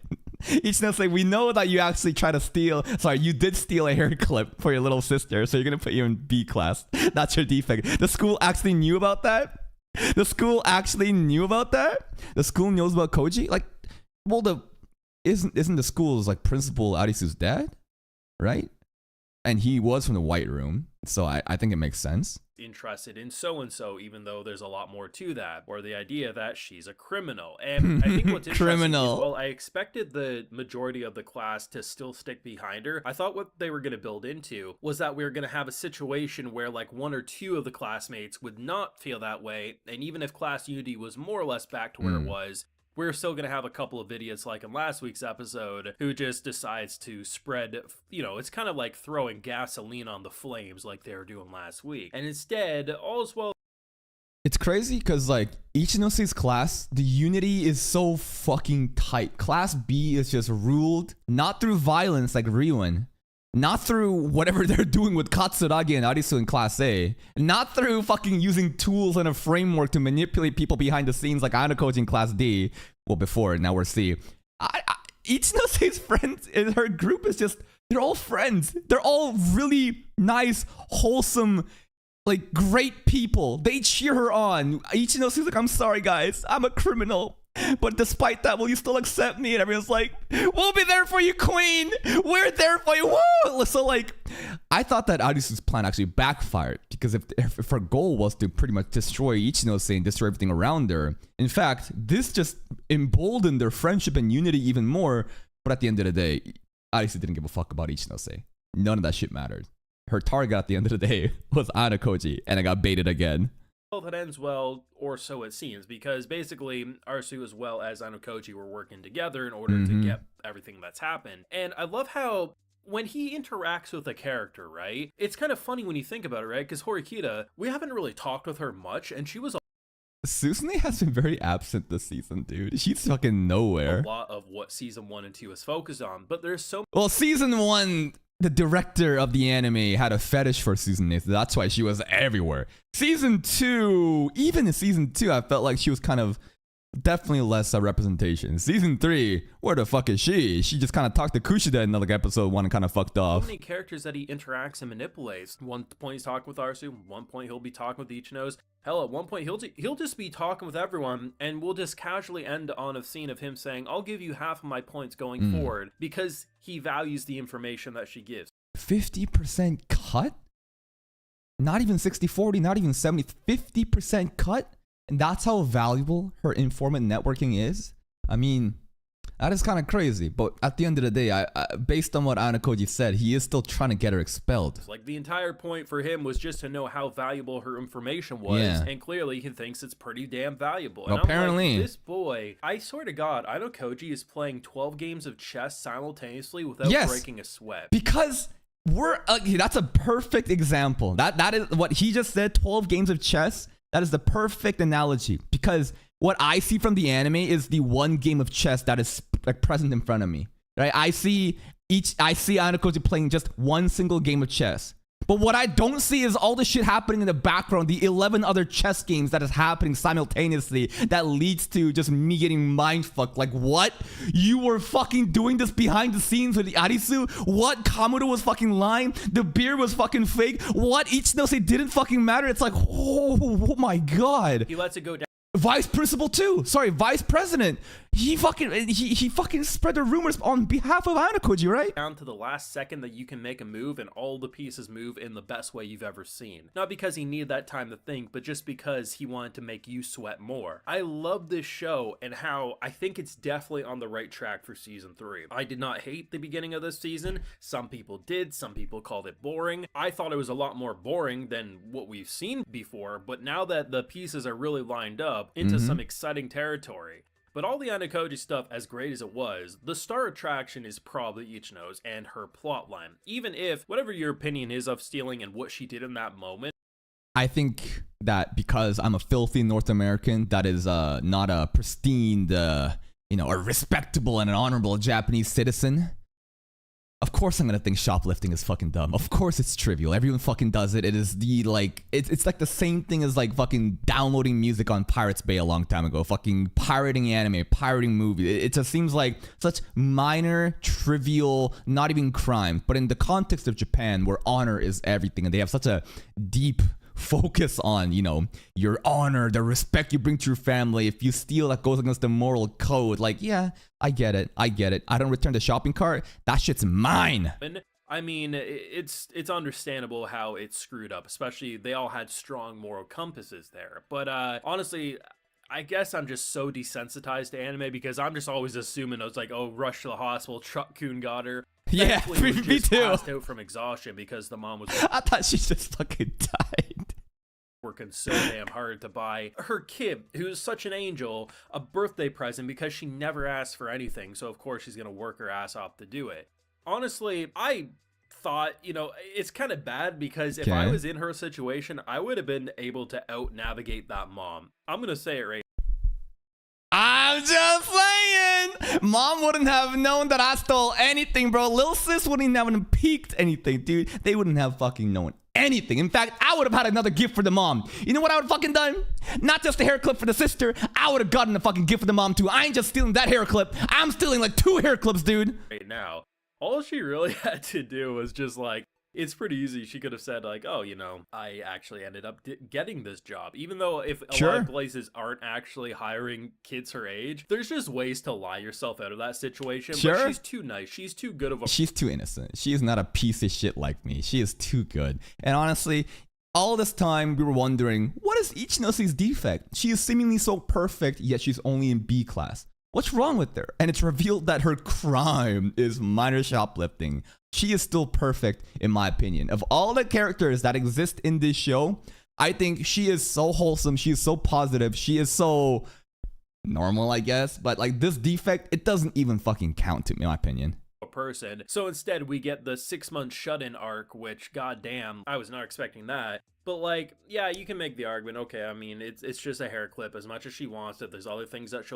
Ichinose, we know that you actually try to steal. Sorry, you did steal a hair clip for your little sister. So you're going to put you in B class. That's your defect. The school actually knew about that? The school actually knew about that? The school knows about Koji? Like, well, isn't the school's like principal Arisu's dad? Right? And he was from the White Room. So I think it makes sense. Interested in so-and-so, even though there's a lot more to that, or the idea that she's a criminal. And I think what's interesting Criminal. is, well, I expected the majority of the class to still stick behind her. I thought what they were going to build into was that we were going to have a situation where like 1 or 2 of the classmates would not feel that way, and even if class unity was more or less back to where it was, we're still going to have a couple of idiots like in last week's episode who just decides to spread, you know, it's kind of like throwing gasoline on the flames like they were doing last week. And instead, all's well. It's crazy because like Ichinose's class, the unity is so fucking tight. Class B is just ruled not through violence like Ryuen, not through whatever they're doing with Katsuragi and Arisu in Class A, not through fucking using tools and a framework to manipulate people behind the scenes like Anakoji in Class D. Well, before, now we're C. Ichinose's friends in her group is just, they're all friends. They're all really nice, wholesome, like great people. They cheer her on. Ichinose's like, I'm sorry guys, I'm a criminal. But despite that, will you still accept me? And everyone's like, we'll be there for you, queen. We're there for you. Woo! So like, I thought that Arisu's plan actually backfired because if her goal was to pretty much destroy Ichinose and destroy everything around her, in fact, this just emboldened their friendship and unity even more. But at the end of the day, Arisu didn't give a fuck about Ichinose. None of that shit mattered. her target at the end of the day was Anakoji, and I got baited again. Well, that ends well, or so it seems, because basically Arsu as well as Anakoji were working together in order to get everything that's happened. And I love how when he interacts with a character, right, it's kind of funny when you think about it, right? Because Horikita, we haven't really talked with her much, and she was Susune has been very absent this season, dude. She's fucking nowhere. a lot of what season 1 and 2 is focused on, but there's so Well, season 1, the director of the anime had a fetish for Susune. So that's why she was everywhere. Season 2, even in season 2, I felt like she was kind of definitely less representation. Season 3, where the fuck is she? She just kind of talked to Kushida in like episode 1 and kind of fucked off. many characters that he interacts and manipulates. One point he's talking with Arsu, one point he'll be talking with Ichinos. Hell, at one point he'll just be talking with everyone, and we'll just casually end on a scene of him saying, "I'll give you half of my points going forward," because he values the information that she gives. 50% cut? Not even 60-40, not even 70, 50% cut? And that's how valuable her informant networking is? I mean, that is kind of crazy. But at the end of the day, I based on what Anakoji said, he is still trying to get her expelled. Like, the entire point for him was just to know how valuable her information was, Yeah. and clearly he thinks it's pretty damn valuable. And Well, I'm like, apparently. this boy, I swear to God, Anakoji is playing 12 games of chess simultaneously without Yes. breaking a sweat. Because we're that's a perfect example. That is what he just said, 12 games of chess. That is the perfect analogy, because what I see from the anime is the one game of chess that is like present in front of me. Right? I see Anakoji playing just one single game of chess. But what I don't see is all the shit happening in the background, the 11 other chess games that is happening simultaneously that leads to just me getting mindfucked. Like, what? You were fucking doing this behind the scenes with the Arisu? What? Kamoto was fucking lying? The beer was fucking fake? What? Ichinose didn't fucking matter? It's like, oh my god. He lets it go down. Vice principal too. Sorry, vice president. He fucking spread the rumors on behalf of Anakoji, right? Down to the last second that you can make a move, and all the pieces move in the best way you've ever seen. Not because he needed that time to think, but just because he wanted to make you sweat more. I love this show and how I think it's definitely on the right track for season 3. I did not hate the beginning of this season. Some people did. Some people called it boring. I thought it was a lot more boring than what we've seen before, but now that the pieces are really lined up into some exciting territory. But all the Anakoji stuff, as great as it was, the star attraction is probably Ichinos and her plotline. Even if, whatever your opinion is of stealing and what she did in that moment, I think that because I'm a filthy North American that is not a pristine, a respectable and an honorable Japanese citizen, of course I'm gonna think shoplifting is fucking dumb. Of course it's trivial. Everyone fucking does it. It is it's like the same thing as like fucking downloading music on Pirates Bay a long time ago. Fucking pirating anime, pirating movies. It just seems like such minor, trivial, not even crime. But in the context of Japan, where honor is everything, and they have such a deep focus on, your honor, the respect you bring to your family. If you steal, that goes against the moral code. Like, yeah, I get it. I don't return the shopping cart. That shit's mine. I mean, it's understandable how it's screwed up, especially they all had strong moral compasses there. But honestly, I guess I'm just so desensitized to anime because I'm just always assuming I was like, oh, rush to the hospital, Truck-kun got her. Yeah, Thankfully, was me just too. passed out from exhaustion because the mom was I thought she just fucking died. working so damn hard to buy her kid, who's such an angel, a birthday present because she never asked for anything. So of course she's gonna work her ass off to do it. Honestly, I thought, it's kind of bad because if I Okay. was in her situation, I would have been able to out navigate that mom. I'm gonna say it right. I'm just saying, mom wouldn't have known that I stole anything, bro. Lil sis wouldn't have peeked anything, dude. They wouldn't have fucking known anything. In fact, I would have had another gift for the mom. You know what I would have fucking done? Not just a hair clip for the sister. I would have gotten a fucking gift for the mom too. I ain't just stealing that hair clip. I'm stealing like 2 hair clips, dude. Right now, all she really had to do was just like, it's pretty easy. She could have said like, oh, I actually ended up getting this job. Even though if a lot of places aren't actually hiring kids her age, there's just ways to lie yourself out of that situation. Sure. But she's too nice. She's too good of a She's too innocent. She is not a piece of shit like me. She is too good. And honestly, all this time we were wondering, what is Ichinose's defect? She is seemingly so perfect, yet she's only in B class. What's wrong with her? And it's revealed that her crime is minor shoplifting. she is still perfect in my opinion. Of all the characters that exist in this show, I think she is so wholesome. She is so positive. She is so normal, I guess. But like this defect, it doesn't even fucking count to me, in my opinion. Person. So instead we get the 6-month shut-in arc, which goddamn, I was not expecting that. But like, yeah, you can make the argument, okay, I mean, it's just a hair clip as much as she wants it. There's other things that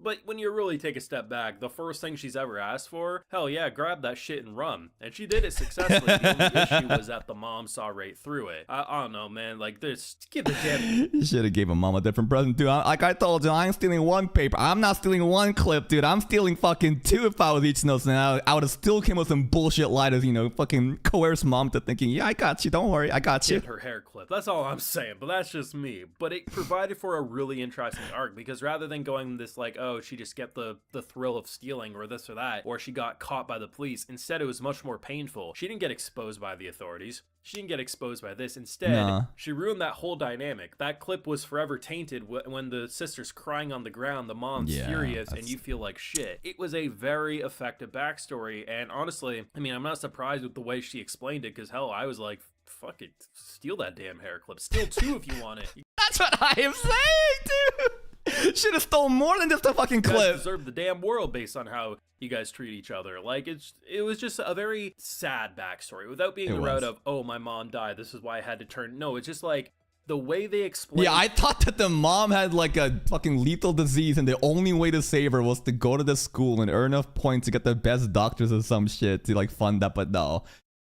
but when you really take a step back, the first thing she's ever asked for, hell yeah, grab that shit and run. And she did it successfully. The only issue was that the mom saw right through it. I don't know, man, like give the damn. You should have gave a mom a different present, dude. Like I told you, I'm stealing one paper. I'm not stealing one clip, dude. I'm stealing fucking 2 if I was Ichinos, and I would have still came with some bullshit lie to, you know, fucking coerce mom to thinking, yeah, I got you, don't worry, I got you. Get her hair clip. That's all I'm saying, but that's just me. But it provided for a really interesting arc, because rather than going this like, oh, she just get the thrill of stealing or this or that, or she got caught by the police, instead it was much more painful. She didn't get exposed by the authorities. She didn't get exposed by this. Instead, she ruined that whole dynamic. That clip was forever tainted when the sister's crying on the ground, the mom's furious, and you feel like shit. It was a very effective backstory, and honestly, I mean, I'm not surprised with the way she explained it, because hell, I was like, fuck it, steal that damn hair clip. Steal 2 if you want it. That's what I am saying, dude. Should have stole more than just a fucking clip. You guys deserve the damn world based on how you guys treat each other. Like, it was just a very sad backstory without being the route of, oh, my mom died, this is why I had to turn. No, it's just like the way they explain. Yeah, I thought that the mom had like a fucking lethal disease and the only way to save her was to go to the school and earn enough points to get the best doctors or some shit to like fund that, but no.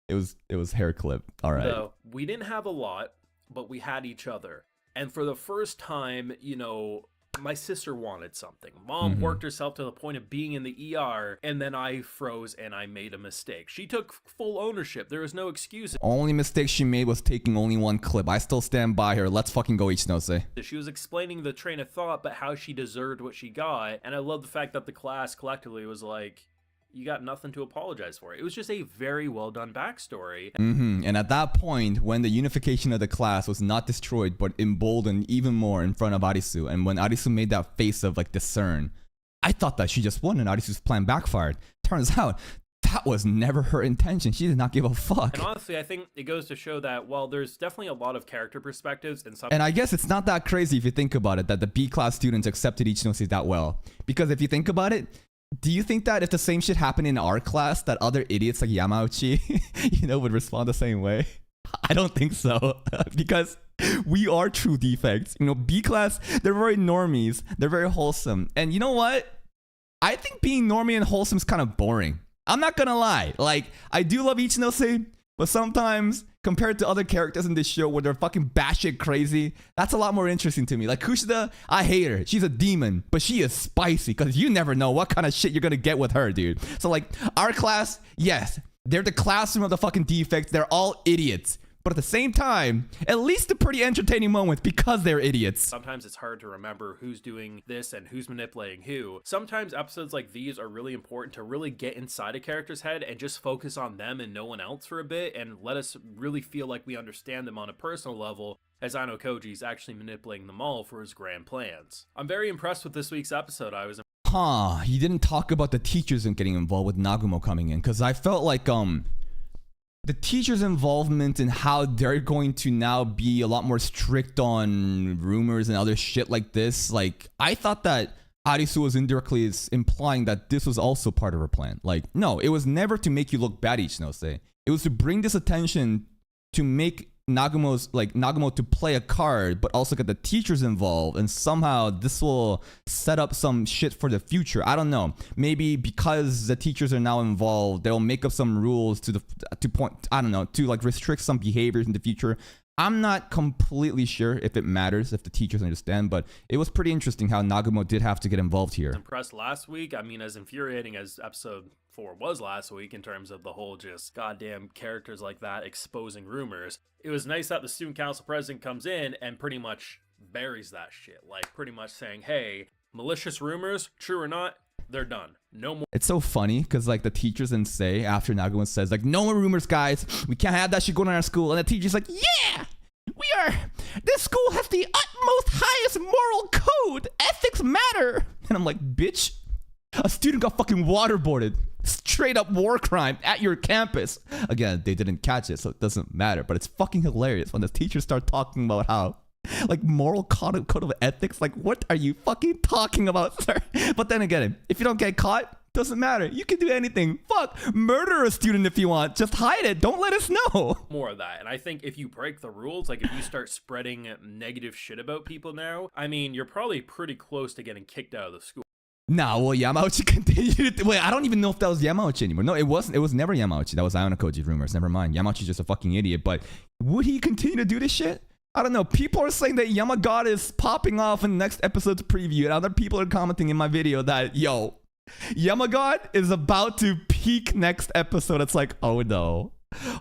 It was hair clip. All right. So we didn't have a lot, but we had each other. And for the first time, you know, my sister wanted something. Mom worked herself to the point of being in the ER, and then I froze and I made a mistake. She took full ownership. There was no excuse. Only mistake she made was taking only one clip. I still stand by her. Let's fucking go, Ichinose. She was explaining the train of thought, but how she deserved what she got. And I love the fact that the class collectively was like, you got nothing to apologize for. It was just a very well done backstory. And at that point, when the unification of the class was not destroyed, but emboldened even more in front of Arisu, and when Arisu made that face of like discern, I thought that she just won and Arisu's plan backfired. Turns out, that was never her intention. She did not give a fuck. And honestly, I think it goes to show that while there's definitely a lot of character perspectives and some. And I guess it's not that crazy if you think about it, that the B-class students accepted Ichinose that well. Because if you think about it, do you think that if the same shit happened in our class, that other idiots like Yamauchi, you know, would respond the same way? I don't think so. Because we are true defects. You know, B class, they're very normies. They're very wholesome. And you know what? I think being normie and wholesome is kind of boring. I'm not gonna lie. Like, I do love Ichinose, but sometimes, compared to other characters in this show where they're fucking batshit crazy, that's a lot more interesting to me. Like Kushida, I hate her. She's a demon, but she is spicy because you never know what kind of shit you're gonna get with her, dude. So like, our class, yes, they're the classroom of the fucking defects. They're all idiots. But at the same time, at least a pretty entertaining moment because they're idiots. Sometimes it's hard to remember who's doing this and who's manipulating who. Sometimes episodes like these are really important to really get inside a character's head and just focus on them and no one else for a bit and let us really feel like we understand them on a personal level, as Ano Koji's actually manipulating them all for his grand plans. I'm very impressed with this week's episode. You didn't talk about the teachers and getting involved with Nagumo coming in, because I felt like the teachers' involvement in how they're going to now be a lot more strict on rumors and other shit like this. Like, I thought that Arisu was indirectly implying that this was also part of her plan. Like, no, it was never to make you look bad, Ichinose. It was to bring this attention to make Nagumo to play a card, but also get the teachers involved, and somehow this will set up some shit for the future. I don't know. Maybe because the teachers are now involved, they'll make up some rules to like restrict some behaviors in the future. I'm not completely sure if it matters, if the teachers understand, but it was pretty interesting how Nagumo did have to get involved here. Impressed last week. I mean, as infuriating as episode 4 was last week in terms of the whole just goddamn characters like that exposing rumors, it was nice that the student council president comes in and pretty much buries that shit. Like, pretty much saying, hey, malicious rumors, true or not, they're done. No more. It's so funny because like the teachers then say after Nagumo says like, no more rumors, guys. We can't have that shit going on in our school. And the teacher's like, yeah, this school has the utmost highest moral code. Ethics matter. And I'm like, bitch, a student got fucking waterboarded. straight up war crime at your campus. Again, they didn't catch it, so it doesn't matter. But it's fucking hilarious when the teachers start talking about how, like, moral code of ethics. Like, what are you fucking talking about, sir? But then again, if you don't get caught, doesn't matter. You can do anything. Fuck, murder a student if you want. Just hide it. Don't let us know. More of that. And I think if you break the rules, like if you start spreading negative shit about people now, I mean, you're probably pretty close to getting kicked out of the school. Nah, well, Yamauchi continued. Wait, I don't even know if that was Yamauchi anymore. No, it wasn't. It was never Yamauchi. That was Ionokoji rumors. Never mind. Yamauchi's just a fucking idiot. But would he continue to do this shit? I don't know. People are saying that Yamagata is popping off in the next episode's preview, and other people are commenting in my video that, yo, Yamagata is about to peak next episode. It's like, oh no.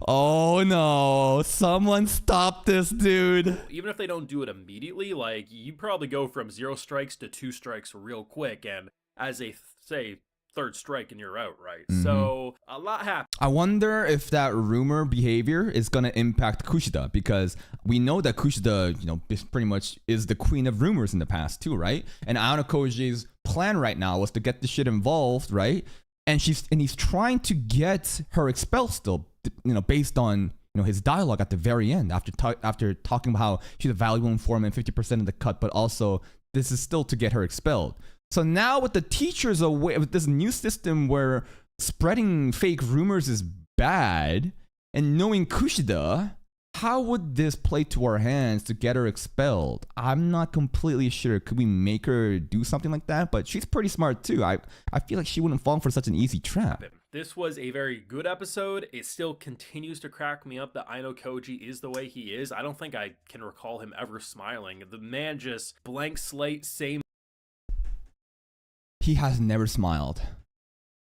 Oh no. Someone stop this dude. Even if they don't do it immediately, like, you probably go from 0 strikes to 2 strikes real quick, and as a, say, 3rd strike and you're out, right? So a lot happened. I wonder if that rumor behavior is going to impact Kushida, because we know that Kushida, you know, pretty much is the queen of rumors in the past too, right? And Ionokoji's plan right now was to get the shit involved, right? And he's trying to get her expelled still, you know, based on, you know, his dialogue at the very end after talking about how she's a valuable informant, 50% of the cut, but also this is still to get her expelled. So now with the teachers away, with this new system where spreading fake rumors is bad, and knowing Kushida, how would this play to our hands to get her expelled? I'm not completely sure. Could we make her do something like that? But she's pretty smart too. I feel like she wouldn't fall for such an easy trap. This was a very good episode. It still continues to crack me up that Ionokoji is the way he is. I don't think I can recall him ever smiling. The man just blank slate, same. He has never smiled.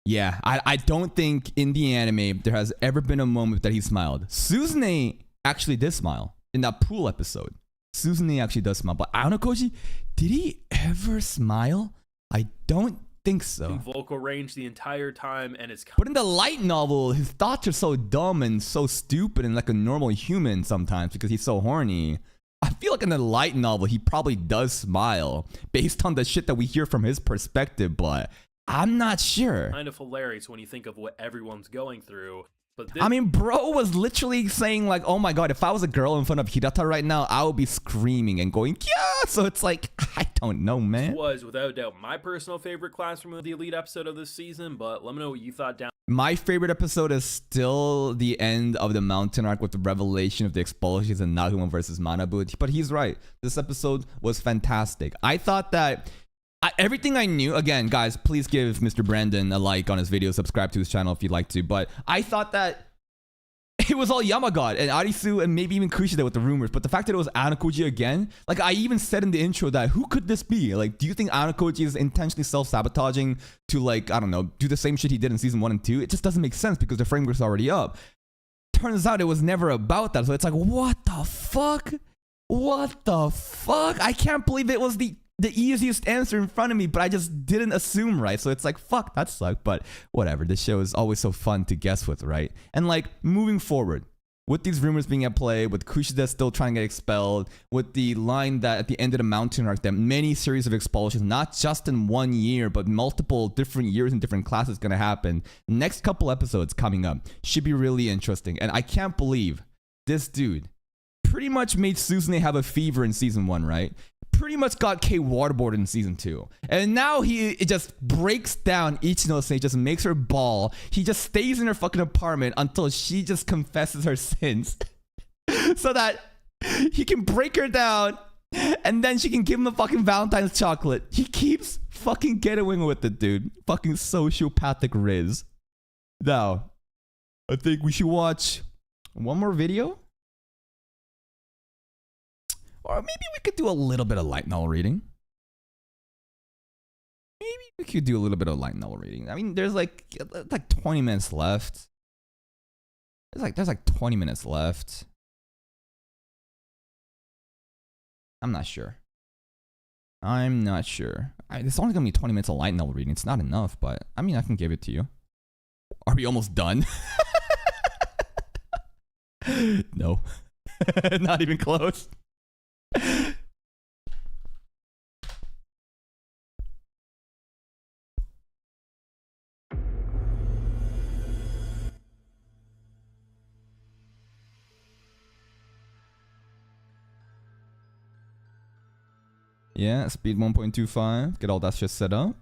Yeah, I don't think in the anime there has ever been a moment that he smiled. Suzune actually did smile in that pool episode. Suzune actually does smile. But Ionokoji, did he ever smile? I don't think so. Vocal range the entire time, and it's. But in the light novel, his thoughts are so dumb and so stupid and like a normal human sometimes because he's so horny. I feel like in the light novel, he probably does smile based on the shit that we hear from his perspective, but I'm not sure. Kind of hilarious when you think of what everyone's going through. But this, I mean, bro was literally saying like, oh my god, if I was a girl in front of Hirata right now, I would be screaming and going, yeah. So it's like, I don't know, man. Was without a doubt my personal favorite Classroom of the Elite episode of this season, but let me know what you thought down. My favorite episode is still the end of the mountain arc with the revelation of the expulsions and Nagumo versus Manabu. But he's right. This episode was fantastic. I thought that everything I knew, again, guys, please give Mr. Brandon a like on his video, subscribe to his channel if you'd like to. But I thought that it was all Yamagata and Arisu and maybe even Kushida with the rumors. But the fact that it was Ionokoji again, like I even said in the intro that who could this be? Like, do you think Ionokoji is intentionally self-sabotaging to, like, I don't know, do the same shit he did in season 1 and 2? It just doesn't make sense because the framework's already up. Turns out it was never about that. So it's like, what the fuck? What the fuck? I can't believe it was the easiest answer in front of me, but I just didn't assume right. So it's like, fuck, that sucked. But whatever. This show is always so fun to guess with, right? And like moving forward, with these rumors being at play, with Kushida still trying to get expelled, with the line that at the end of the mountain arc, that many series of expulsions, not just in 1 year, but multiple different years and different classes going to happen. Next couple episodes coming up should be really interesting. And I can't believe this dude pretty much made Suzune have a fever in season 1, right? Pretty much got Kei waterboarded in season 2. And now it just breaks down Ichino and just makes her bawl. He just stays in her fucking apartment until she just confesses her sins. So that he can break her down and then she can give him a fucking Valentine's chocolate. He keeps fucking getting with it, dude. Fucking sociopathic Riz. Now, I think we should watch one more video. Or maybe we could do a little bit of light novel reading. Maybe we could do a little bit of light novel reading. I mean, there's like 20 minutes left. There's like 20 minutes left. I'm not sure. It's only gonna be 20 minutes of light novel reading. It's not enough, but I mean, I can give it to you. Are we almost done? No. Not even close. Yeah, speed 1.25. Get all that shit set up.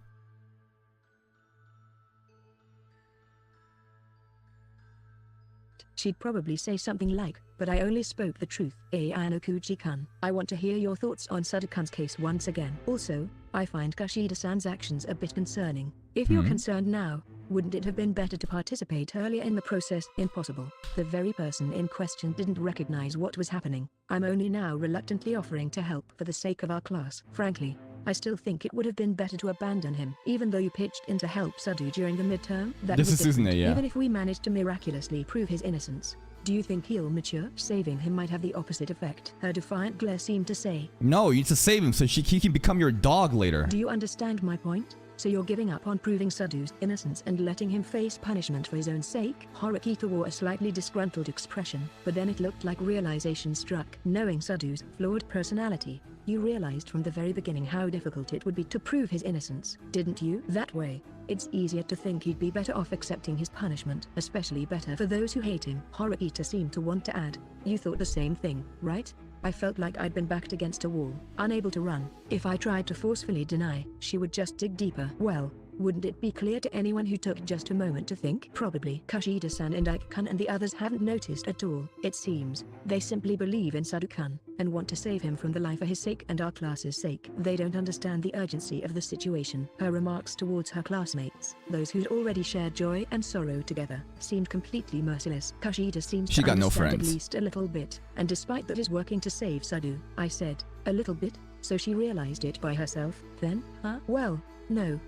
She'd probably say something like, but I only spoke the truth. Ayano-kuji-kun, I want to hear your thoughts on Sado-kun's case once again. Also, I find Kashida-san's actions a bit concerning. If you're concerned now, wouldn't it have been better to participate earlier in the process? Impossible. The very person in question didn't recognize what was happening. I'm only now reluctantly offering to help for the sake of our class. Frankly, I still think it would have been better to abandon him. Even though you pitched in to help Sado during the midterm, that This was is Suzune, different. yeah. Even if we managed to miraculously prove his innocence, do you think he'll mature? Saving him might have the opposite effect. Her defiant glare seemed to say. No, you need to save him so he can become your dog later. Do you understand my point? So you're giving up on proving Sadu's innocence and letting him face punishment for his own sake? Horikita wore a slightly disgruntled expression, but then it looked like realization struck. Knowing Sadu's flawed personality, you realized from the very beginning how difficult it would be to prove his innocence, didn't you? That way, it's easier to think he'd be better off accepting his punishment, especially better for those who hate him. Horikita seemed to want to add, you thought the same thing, right? I felt like I'd been backed against a wall, unable to run. If I tried to forcefully deny, she would just dig deeper. Well, wouldn't it be clear to anyone who took just a moment to think? Probably. Kashida-san and Ike-kun and the others haven't noticed at all. It seems, they simply believe in Sado-kun, and want to save him from the lie for his sake and our class's sake. They don't understand the urgency of the situation. Her remarks towards her classmates, those who'd already shared joy and sorrow together, seemed completely merciless. Kashida seems She to got no understand friends. at least a little bit, and despite that is working to save Sado. I said, a little bit? So she realized it by herself, then, huh? Well, no,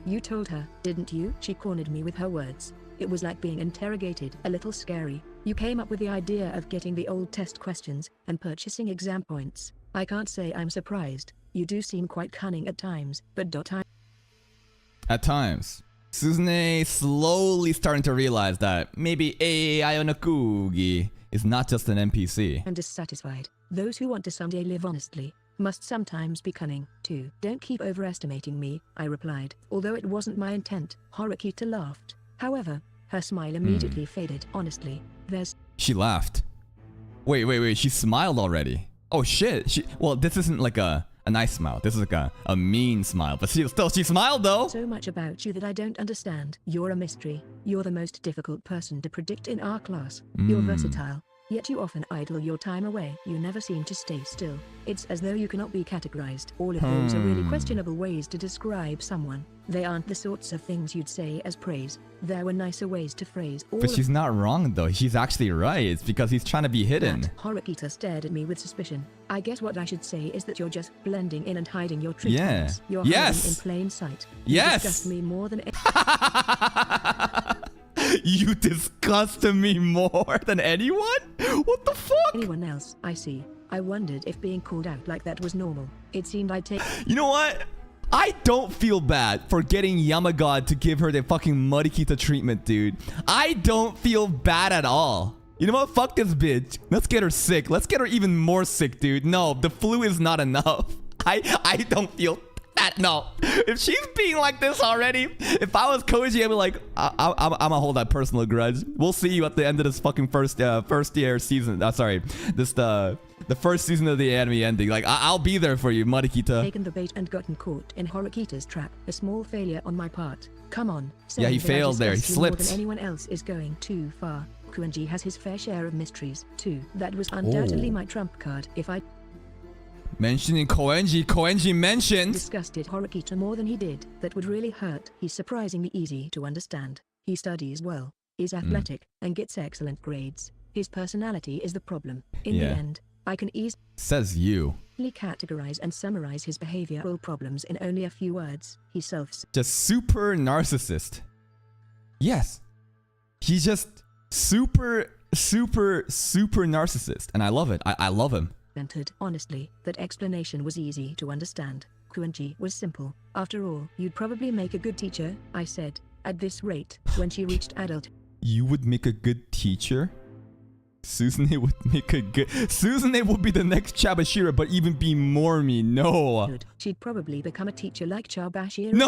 you told her, didn't you? She cornered me with her words. It was like being interrogated, a little scary. You came up with the idea of getting the old test questions, and purchasing exam points. I can't say I'm surprised. You do seem quite cunning at times, but At times. Suzune slowly starting to realize that maybe Ayano-kuji is not just an NPC. I'm dissatisfied. Those who want to someday live honestly must sometimes be cunning, too. Don't keep overestimating me, I replied. Although it wasn't my intent, Horikita laughed. However, her smile immediately faded. Honestly, She laughed. Wait, she smiled already. Oh shit, well, this isn't like a nice smile. This is like a mean smile, but she smiled though. so much about you that I don't understand. You're a mystery. You're the most difficult person to predict in our class. You're versatile, yet you often idle your time away. You never seem to stay still. It's as though you cannot be categorized. All of those are really questionable ways to describe someone. They aren't the sorts of things you'd say as praise. There were nicer ways to phrase all But of she's not wrong though. She's actually right. It's because he's trying to be hidden. that. Horikita stared at me with suspicion. I guess what I should say is that you're just blending in and hiding your true Yeah. talents. You're Yes. hiding in plain sight. You Yes. disgust me more than You disgust me more than anyone? What the fuck? anyone else. I see. I wondered if being called out like that was normal. It seemed I'd take You know what? I don't feel bad for getting Yamagod to give her the fucking Marikita treatment, dude. I don't feel bad at all. You know what? Fuck this bitch. Let's get her sick. Let's get her even more sick, dude. No, the flu is not enough. I don't feel that. No. If she's being like this already, if I was Koji, I'd be like, I'm gonna hold that personal grudge. We'll see you at the end of this fucking first year season. The first season of the anime ending. Like, I'll be there for you, Marikita. taken the bait and gotten caught in Horikita's trap. A small failure on my part. Come on. Yeah, he saying that I failed there. He disgust you more slipped. than anyone else is going too far. Kuenji has his fair share of mysteries, too. That was undoubtedly Oh. my trump card. If I Mentioning Koenji mentioned. disgusted Horikita more than he did, that would really hurt. He's surprisingly easy to understand. He studies well, is athletic, and gets excellent grades. His personality is the problem. In Yeah. the end, I can easily Says you. categorize and summarize his behavioral problems in only a few words. He's Just super narcissist. Yes. He's just super narcissist. And I love it. I love him. self-centered. Honestly, that explanation was easy to understand. Kuenji was simple. After all, you'd probably make a good teacher, I said. At this rate, when she reached adult, You would make a good teacher? Suzune would make a good... Suzune would be the next Chabashira, but even be more mean. No. she'd probably become a teacher like Chabashira. No!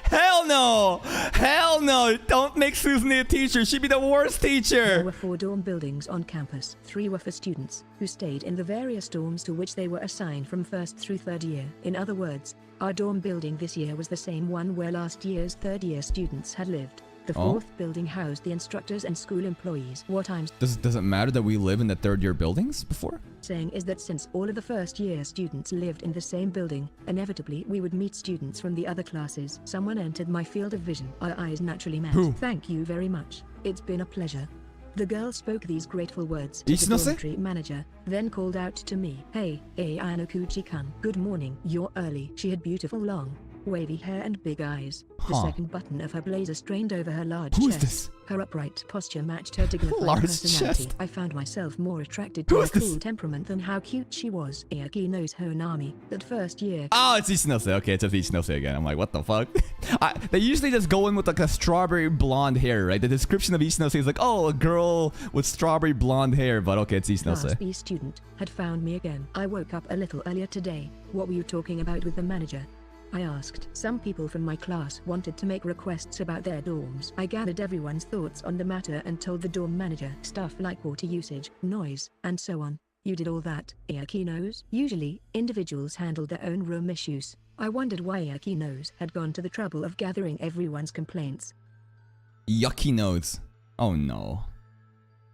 Hell no! Hell no! No, don't make Susan a teacher. She'd be the worst There teacher. were 4 dorm buildings on campus. 3 were for students, who stayed in the various dorms to which they were assigned from 1st through 3rd year. In other words, our dorm building this year was the same one where last year's 3rd year students had lived. The Oh. 4th building housed the instructors and school employees. What I'm Does it matter that we live in the 3rd year buildings before? saying is that since all of the 1st year students lived in the same building, inevitably we would meet students from the other classes. Someone entered my field of vision. Our eyes naturally met. Who? Thank you very much. It's been a pleasure. The girl spoke these grateful words to the Ichinose? dormitory manager, then called out to me. Hey, Ayanokuchi-kun. Good morning. You're early. She had beautiful long, wavy hair and big eyes. The Huh. second button of her blazer strained over her large Who is chest. this? Her upright posture matched her dignified Large personality. chest. I found myself more attracted Who to her is this? cool temperament than how cute she was. Aoki knows Honami. That first year, Oh, it's Ichinose. Okay, it's just Ichinose again. I'm like, what the fuck? They usually just go in with like a strawberry blonde hair, right? The description of Ichinose is like, oh, a girl with strawberry blonde hair, but okay, it's Class Ichinose. B student, had found me again. I woke up a little earlier today. What were you talking about with the manager? I asked. Some people from my class wanted to make requests about their dorms. I gathered everyone's thoughts on the matter and told the dorm manager stuff like water usage, noise, and so on. You did all that, Aoki knows? Usually, individuals handled their own room issues. I wondered why Aoki knows had gone to the trouble of gathering everyone's complaints. Yucky notes. Oh no.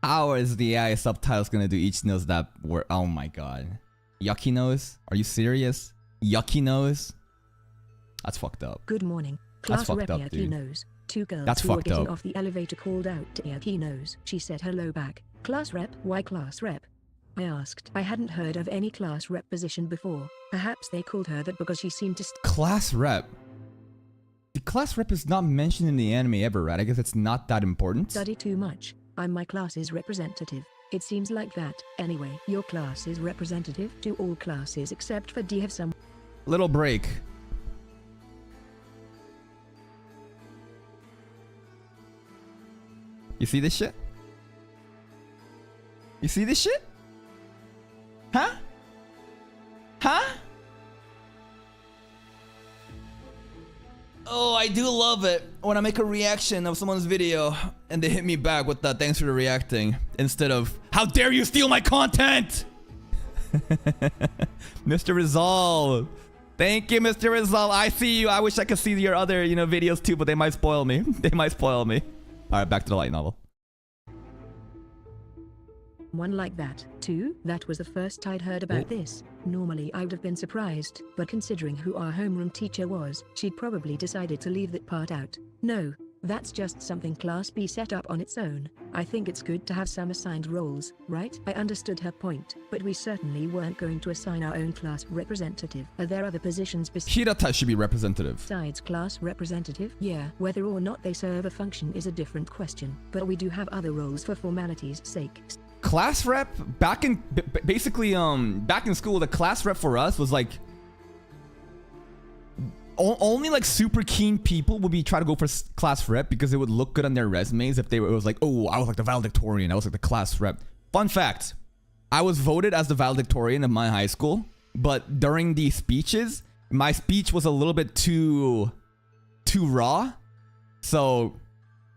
How is the AI subtitles gonna do each nose that word? Oh my god. Yucky nose? Are you serious? Yucky nose? That's fucked up. Good morning. That's Class fucked rep up, Aoki dude. knows. 2 girls That's who were fucked getting up. off the elevator called out to Aoki knows. She said hello back. Class rep? Why class rep? I asked. I hadn't heard of any class rep position before. Perhaps they called her that because she seemed to Class rep. The class rep is not mentioned in the anime ever, right? I guess it's not that important. study too much. I'm my class's representative. It seems like that. Anyway, your class is representative to all classes except for D. Have some Little break. You see this shit? You see this shit? Huh? Huh? Oh, I do love it when I make a reaction of someone's video and they hit me back with that thanks for the reacting instead of how dare you steal my content? Mr. Rizal. Thank you, Mr. Rizal. I see you. I wish I could see your other, videos too, but they might spoil me. They might spoil me. All right, back to the light novel. one like that. 2. That was the first I'd heard about Oh. this. Normally I would have been surprised, but considering who our homeroom teacher was, she'd probably decided to leave that part out. No, that's just something Class B set up on its own. I think it's good to have some assigned roles, right? I understood her point, but we certainly weren't going to assign our own class representative. Are there other positions Hirata should be representative. besides class representative? Yeah, whether or not they serve a function is a different question, but we do have other roles for formality's sake. Class rep back in basically back in school, the class rep for us was like only like super keen people would be try to go for class rep because it would look good on their resumes if it was like, oh, I was like the valedictorian, I was like the class rep. Fun fact, I was voted as the valedictorian of my high school, but during the speeches, my speech was a little bit too raw, so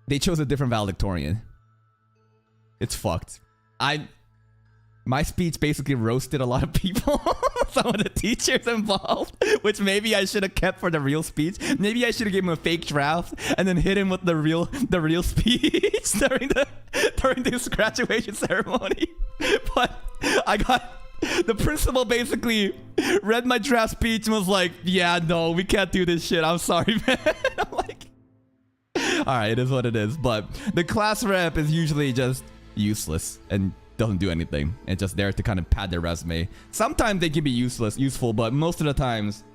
they chose a different valedictorian. It's fucked. My speech basically roasted a lot of people, some of the teachers involved, which maybe I should have kept for the real speech. Maybe I should have given him a fake draft and then hit him with the real speech during this graduation ceremony. But the principal basically read my draft speech and was like, yeah, no, we can't do this shit. I'm sorry, man. I'm like, all right, it is what it is. But the class rep is usually just useless and doesn't do anything. It's just there to kind of pad their resume. Sometimes they can be useful, but most of the times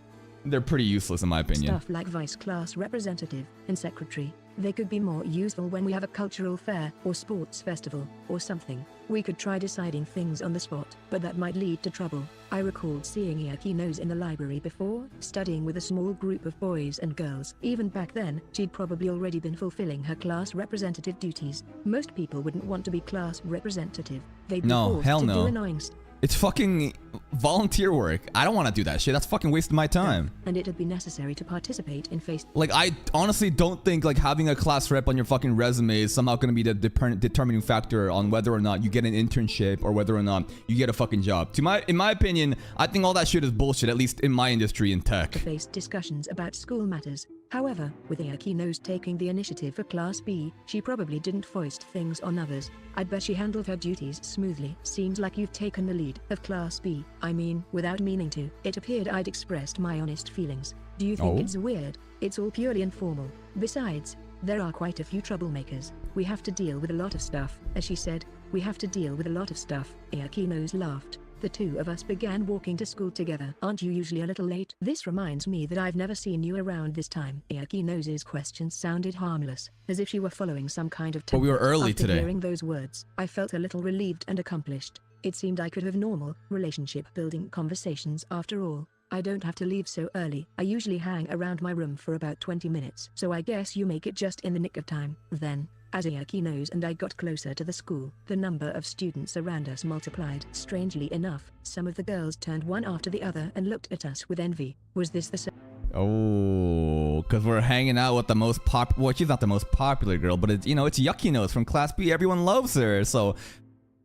they're pretty useless in my opinion. Stuff like vice class representative and secretary. They could be more useful when we have a cultural fair or sports festival or something. We could try deciding things on the spot, but that might lead to trouble. I recalled seeing Iakinos in the library before, studying with a small group of boys and girls. Even back then, she'd probably already been fulfilling her class representative duties. Most people wouldn't want to be class representative. They'd be No, forced hell to no. do annoying It's fucking volunteer work. I don't want to do that shit. That's fucking wasting my time. And it'd be necessary to participate in face. Like, I honestly don't think like having a class rep on your fucking resume is somehow going to be the determining factor on whether or not you get an internship or whether or not you get a fucking job. In my opinion, I think all that shit is bullshit, at least in my industry in tech. To face discussions about school matters. However, with Ayaki Nose taking the initiative for Class B, she probably didn't foist things on others. I'd bet she handled her duties smoothly. Seems like you've taken the lead of Class B. I mean, without meaning to, it appeared I'd expressed my honest feelings. Do you think it's weird? It's all purely informal. Besides, there are quite a few troublemakers. We have to deal with a lot of stuff. As she said, we have to deal with a lot of stuff. Ayaki Nose laughed. The two of us began walking to school together. Aren't you usually a little late? This reminds me that I've never seen you around this time. Ayaki Nose's questions sounded harmless, as if she were following some kind of template. But we were early After today. hearing those words, I felt a little relieved and accomplished. It seemed I could have normal, relationship-building conversations after all. I don't have to leave so early. I usually hang around my room for about 20 minutes, so I guess you make it just in the nick of time. Then, as Ayaki Nose and I got closer to the school, the number of students around us multiplied. Strangely enough, some of the girls turned one after the other and looked at us with envy. Was this the same? Oh, because we're hanging out with the most well, she's not the most popular girl, but it's, you know, it's Yucky Nose from Class B. Everyone loves her. So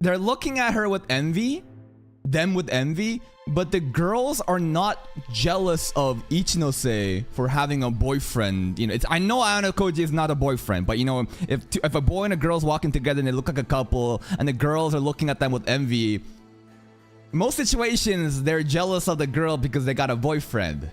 they're looking at her with envy, but the girls are not jealous of Ichinose for having a boyfriend. You know, I know Ayano Koji is not a boyfriend, but you know, if a boy and a girl's walking together and they look like a couple, and the girls are looking at them with envy, most situations they're jealous of the girl because they got a boyfriend.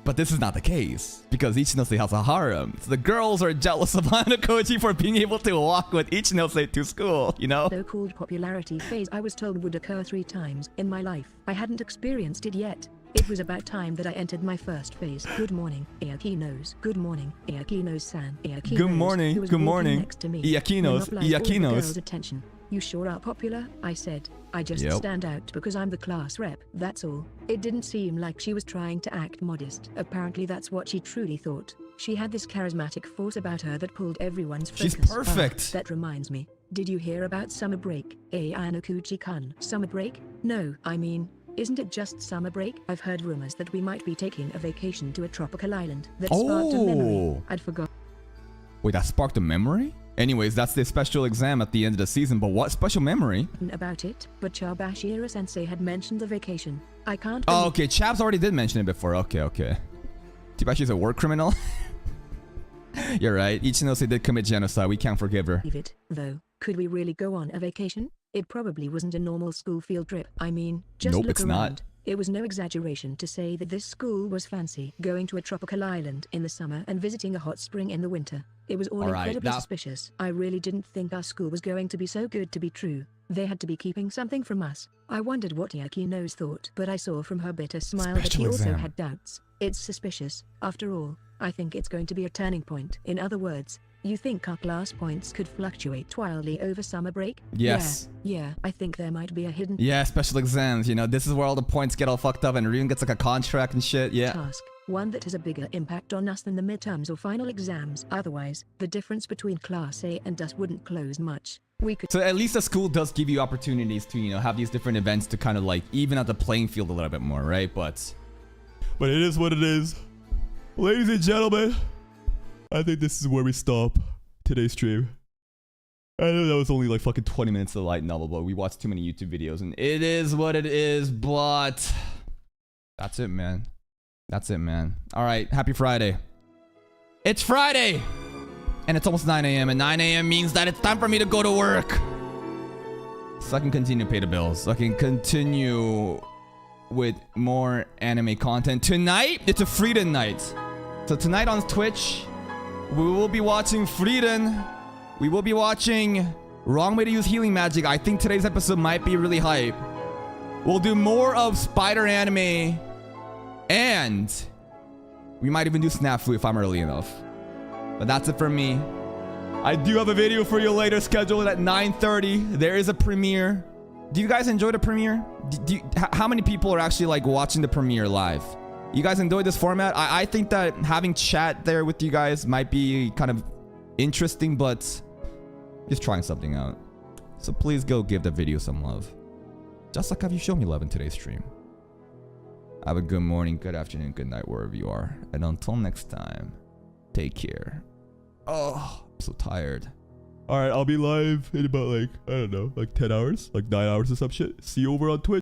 But this is not the case, because Ichinose has a harem. So the girls are jealous of Ayano Koji for being able to walk with Ichinose to school, you know? So-called popularity phase I was told would occur 3 times in my life. I hadn't experienced it yet. It was about time that I entered my first phase. Good morning, Ayaki Nose. Good morning, Ayaki Nose-san. Ayaki Good Nose, morning, who was good walking morning. next to me, Ayaki Nose, monopolized all Ayaki the Nose. girls' attention. You sure are popular, I said. I just Yep. stand out because I'm the class rep, that's all. It didn't seem like she was trying to act modest. Apparently that's what she truly thought. She had this charismatic force about her that pulled everyone's focus. She's perfect. That reminds me. Did you hear about summer break? Ayano Kuji-kun. Summer break? No, I mean, isn't it just summer break? I've heard rumors that we might be taking a vacation to a tropical island. That sparked a memory. I'd forgotten Wait, that sparked a memory? Anyways, that's the special exam at the end of the season, but what special memory? about it, but Chabashira-sensei had mentioned the vacation. I can't Oh, okay, Chabs already did mention it before. Okay. Tibashi's a war criminal? You're right, Ichinose did commit genocide, we can't forgive her. believe it, though. Could we really go on a vacation? It probably wasn't a normal school field trip. I mean, just Nope, look it's around. not. It was no exaggeration to say that this school was fancy. Going to a tropical island in the summer and visiting a hot spring in the winter. It was all Alright, incredibly that- suspicious. I really didn't think our school was going to be so good to be true. They had to be keeping something from us. I wondered what Ayaki Nose thought, but I saw from her bitter smile that Special she also exam. had doubts. It's suspicious. After all, I think it's going to be a turning point. In other words, you think our class points could fluctuate wildly over summer break? Yes. Yeah, I think there might be a hidden Yeah, special exams, you know, this is where all the points get all fucked up and Ryun gets like a contract and shit, yeah. task, one that has a bigger impact on us than the midterms or final exams. Otherwise, the difference between Class A and us wouldn't close much. We could So at least the school does give you opportunities to, you know, have these different events to kind of like even out the playing field a little bit more, right? But it is what it is. Ladies and gentlemen, I think this is where we stop today's stream. I know that was only like fucking 20 minutes of the light novel, but we watched too many YouTube videos and it is what it is, but that's it, man. That's it, man. All right, happy Friday. It's Friday! And it's almost 9 a.m. and 9 a.m. means that it's time for me to go to work. So I can continue to pay the bills. So I can continue with more anime content. Tonight, it's a Frieden night. So tonight on Twitch, we will be watching Frieden. We will be watching Wrong Way to Use Healing Magic. I think today's episode might be really hype. We'll do more of Spider Anime. And we might even do Snafu if I'm early enough. But that's it for me. I do have a video for you later scheduled at 9:30. There is a premiere. Do you guys enjoy the premiere? How many people are actually like watching the premiere live? You guys enjoy this format? I think that having chat there with you guys might be kind of interesting, but just trying something out. So please go give the video some love. Just like how you show me love in today's stream. Have a good morning, good afternoon, good night, wherever you are. And until next time, take care. Oh, I'm so tired. Alright, I'll be live in about like, I don't know, like 10 hours, like 9 hours or some shit. See you over on Twitch.